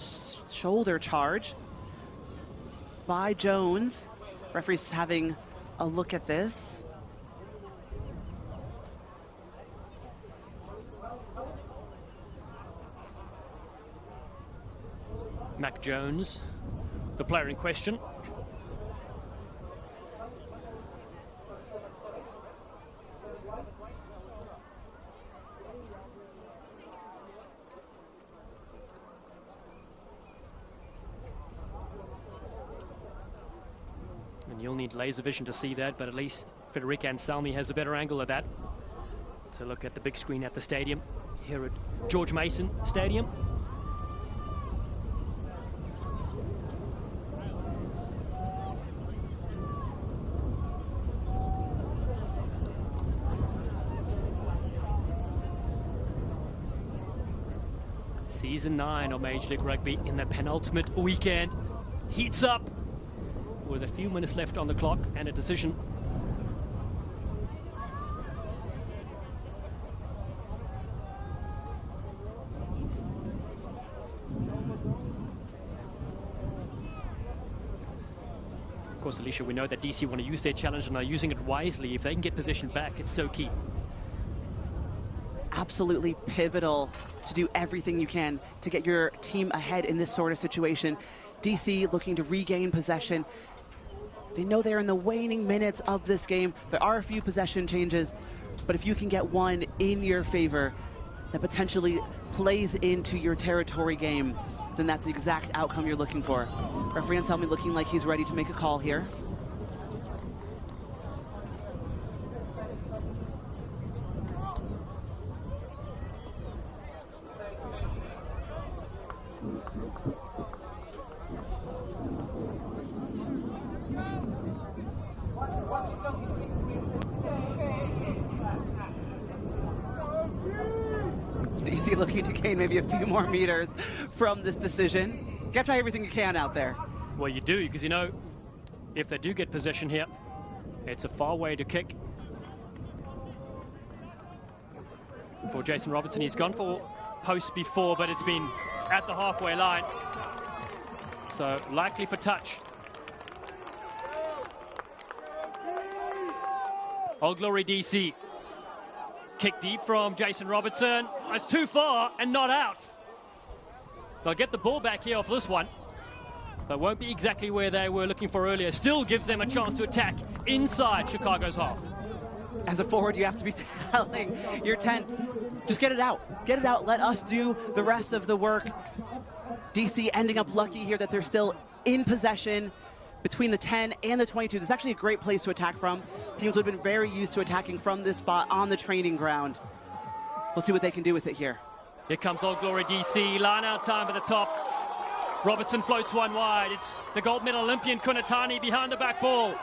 shoulder charge by Jones. Referee's having a look at this. Mac Jones, the player in question. And you'll need laser vision to see that, but at least Frederic Anselmi has a better angle of that. To look at the big screen at the stadium here at George Mason Stadium. Season 9 of Major League Rugby in the penultimate weekend heats up with a few minutes left on the clock and a decision. Of course, Alicia, we know that DC want to use their challenge and are using it wisely. If they can get possession back, it's so key. Absolutely pivotal to do everything you can to get your team ahead in this sort of situation. DC looking to regain possession. They know they're in the waning minutes of this game. There are a few possession changes, but if you can get one in your favor that potentially plays into your territory game, then that's the exact outcome you're looking for. Referee Anselmi looking like he's ready to make a call here. DC looking to gain maybe a few more meters from this decision. You gotta try everything you can out there. Well, you do, because you know, if they do get possession here, it's a far way to kick. For Jason Robertson, he's gone for post before, but it's been at the halfway line. So likely for touch. Old Glory DC. Kick deep from Jason Robertson. It's too far and not out. They'll get the ball back here off this one, but won't be exactly where they were looking for earlier. Still gives them a chance to attack inside Chicago's half. As a forward, you have to be telling your 10, just get it out. Get it out. Let us do the rest of the work. DC ending up lucky here that they're still in possession between the 10 and the 22. This is actually a great place to attack from. Teams would have been very used to attacking from this spot on the training ground. We'll see what they can do with it here. Here comes Old Glory DC. Line out time at the top. Robertson floats one wide. It's the gold medal Olympian Kunatani behind the back ball.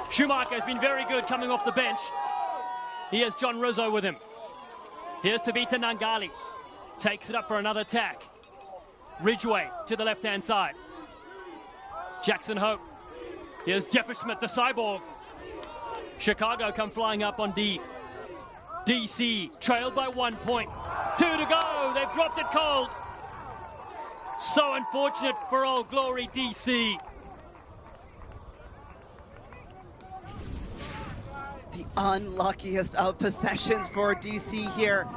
Schumacher has been very good coming off the bench. He has John Rizzo with him. Here's Tavita Nangali. Takes it up for another attack. Ridgway to the left-hand side. Jackson Hope. Here's Jeppersmith, the cyborg. Chicago come flying up on D. DC trailed by 1 point. 2 to go. They've dropped it cold. So unfortunate for Old Glory DC. The unluckiest of possessions for DC here.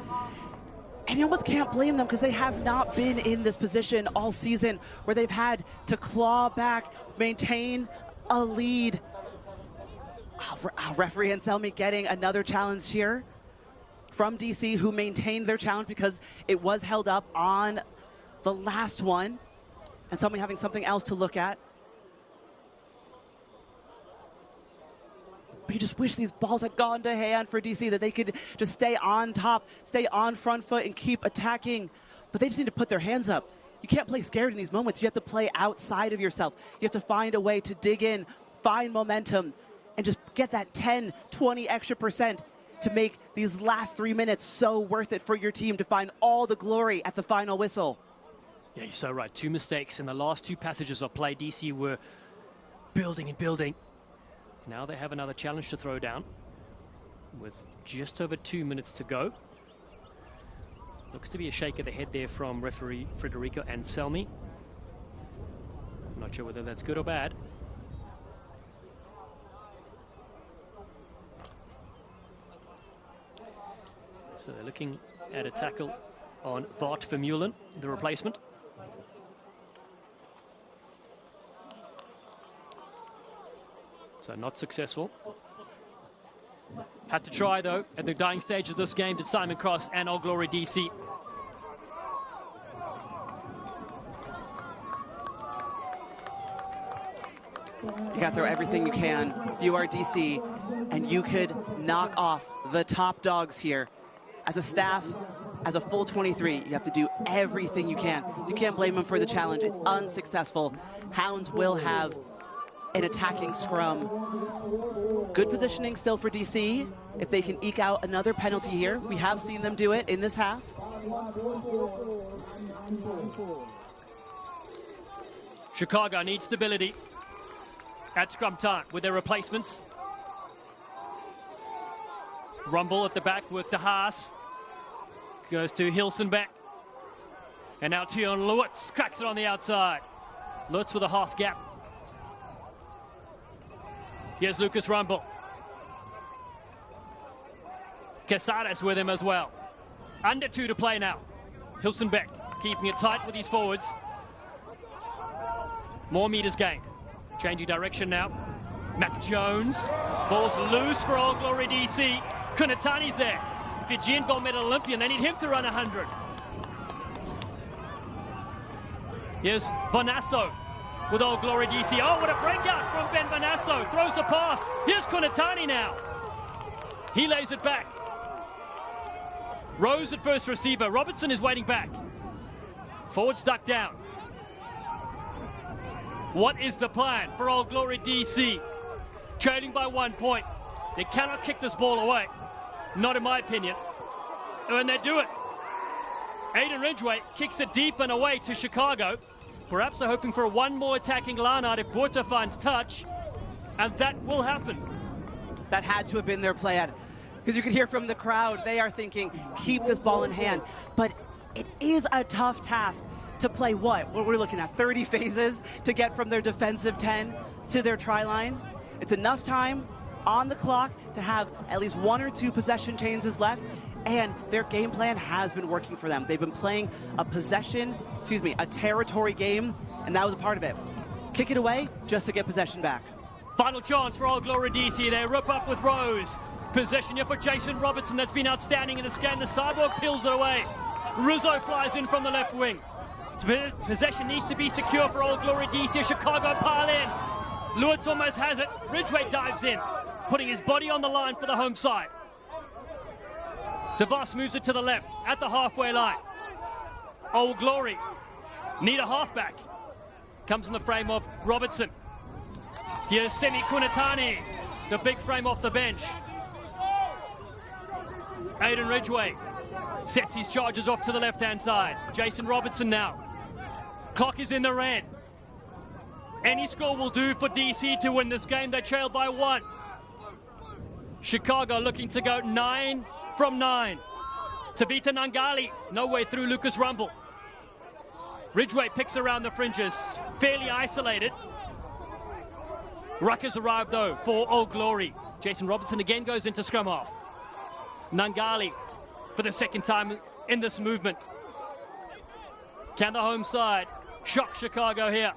And you almost can't blame them because they have not been in this position all season where they've had to claw back, maintain a lead. Referee Anselmi getting another challenge here from DC, who maintained their challenge because it was held up on the last one, and somebody having something else to look at. But you just wish these balls had gone to hand for DC, that they could just stay on top, stay on front foot, and keep attacking. But they just need to put their hands up. You can't play scared in these moments. You have to play outside of yourself. You have to find a way to dig in, find momentum, and just get that 10, 20 extra percent to make these last 3 minutes so worth it for your team to find all the glory at the final whistle. Yeah, you're so right. 2 mistakes in the last 2 passages of play. DC were building and building. Now they have another challenge to throw down with just over 2 minutes to go. Looks to be a shake of the head there from referee Federico Anselmi. Not sure whether that's good or bad. So they're looking at a tackle on Bart Vermeulen, the replacement. So not successful. Had to try, though, at the dying stage of this game, did Simon Cross and Old Glory DC. You got to throw everything you can if you are DC, and you could knock off the top dogs here. As a staff, as a full 23, you have to do everything you can. You can't blame them for the challenge. It's unsuccessful. Hounds will have an attacking scrum. Good positioning still for DC. If they can eke out another penalty here, we have seen them do it in this half. Chicago needs stability at scrum time with their replacements. Rumble at the back with De Haas. Goes to Hilsenbeck. And now Tion Lewitz cracks it on the outside. Lewitz with a half gap. Here's Lucas Rumble. Quesada's with him as well. Under 2 to play now. Hilsenbeck keeping it tight with his forwards. More meters gained. Changing direction now. Mac Jones. Ball's loose for Old Glory DC. Kunatani's there. Fijian gold medal Olympian. They need him to run 100. Here's Bonasso with Old Glory DC. Oh, what a breakout from Ben Bonasso. Throws the pass. Here's Kunatani now. He lays it back. Rose at first receiver. Robertson is waiting back. Forward stuck down. What is the plan for Old Glory DC? Trailing by 1 point. They cannot kick this ball away. Not in my opinion. And they do it. Aiden Ridgway kicks it deep and away to Chicago. Perhaps they're hoping for one more attacking line-out if Borta finds touch. And that will happen. That had to have been their plan. Because you could hear from the crowd, they are thinking, keep this ball in hand. But it is a tough task to play what? We're looking at 30 phases to get from their defensive 10 to their try line. It's enough time on the clock to have at least 1 or 2 possession changes left, and their game plan has been working for them. They've been playing a territory game, and that was a part of it. Kick it away just to get possession back. Final chance for Old Glory DC. They rip up with Rose. Possession here for Jason Robertson. That's been outstanding in this game. The Cyborg peels it away. Rizzo flies in from the left wing. Possession needs to be secure for Old Glory DC. Chicago pile in. Lewitz almost has it. Ridgway dives in, putting his body on the line for the home side. DeVos moves it to the left at the halfway line. Old Glory need a halfback. Comes in the frame of Robertson. Here's Semi Kunatani, the big frame off the bench. Aiden Ridgway sets his charges off to the left-hand side. Jason Robertson now. Clock is in the red. Any score will do for DC to win this game. They trail by 1. Chicago looking to go 9 from 9. Tavita Nangali, no way through Lucas Rumble. Ridgway picks around the fringes, fairly isolated. Ruckers arrived though for Old Glory. Jason Robertson again goes into scrum half. Nangali for the second time in this movement. Can the home side shock Chicago here?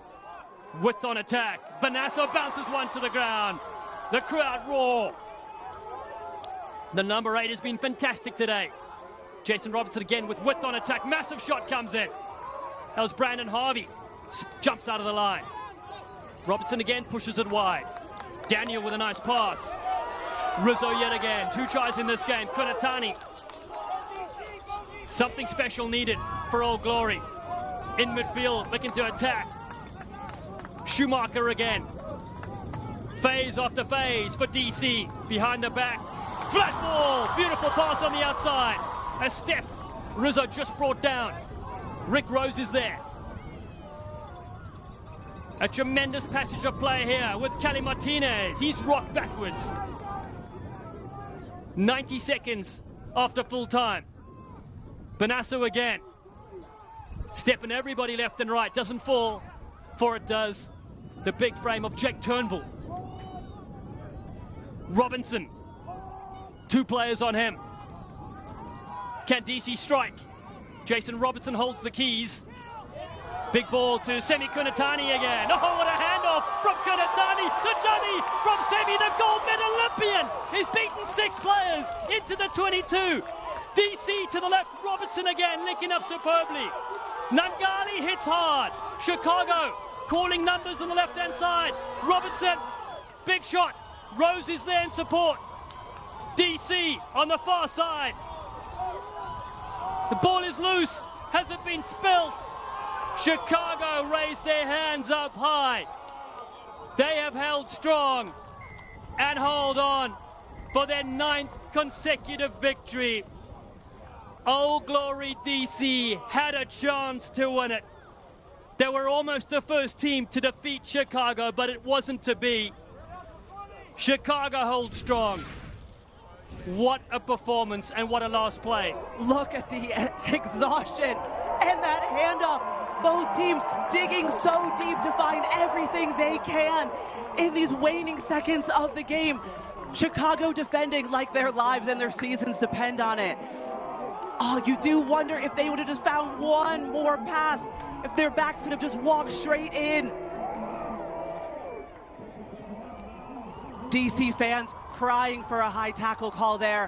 Width on attack. Banasso bounces one to the ground. The crowd roar. The number 8 has been fantastic today. Jason Robertson again with width on attack. Massive shot comes in. That was Brandon Harvey. Jumps out of the line. Robertson again pushes it wide. Daniel with a nice pass. Rizzo yet again. 2 tries in this game. Kunatani. Something special needed for Old Glory. In midfield, looking to attack. Schumacher again. Phase after phase for DC. Behind the back. Flat ball. Beautiful pass on the outside. A step. Rizzo just brought down. Rick Rose is there. A tremendous passage of play here with Kelly Martinez. He's rocked backwards. 90 seconds after full time. Banasso again. Stepping everybody left and right. Doesn't fall, for it does the big frame of Jake Turnbull. Robinson. 2 players on him. Can DC strike? Jason Robertson holds the keys. Big ball to Semi Kunatani again. Oh, what a handoff from Kunatani. The dummy from Semi, the gold medal Olympian. He's beaten 6 players into the 22. DC to the left. Robertson again, linking up superbly. Nangali hits hard. Chicago calling numbers on the left-hand side. Robertson, big shot. Rose is there in support. DC on the far side. The ball is loose. Has it been spilt? Chicago raised their hands up high. They have held strong and hold on for their 9th consecutive victory. Old Glory DC had a chance to win it. They were almost the first team to defeat Chicago, but it wasn't to be. Chicago holds strong. What a performance and what a last play. Look at the exhaustion and that handoff. Both teams digging so deep to find everything they can in these waning seconds of the game. Chicago defending like their lives and their seasons depend on it. Oh, you do wonder if they would have just found one more pass, if their backs could have just walked straight in. DC fans crying for a high tackle call there.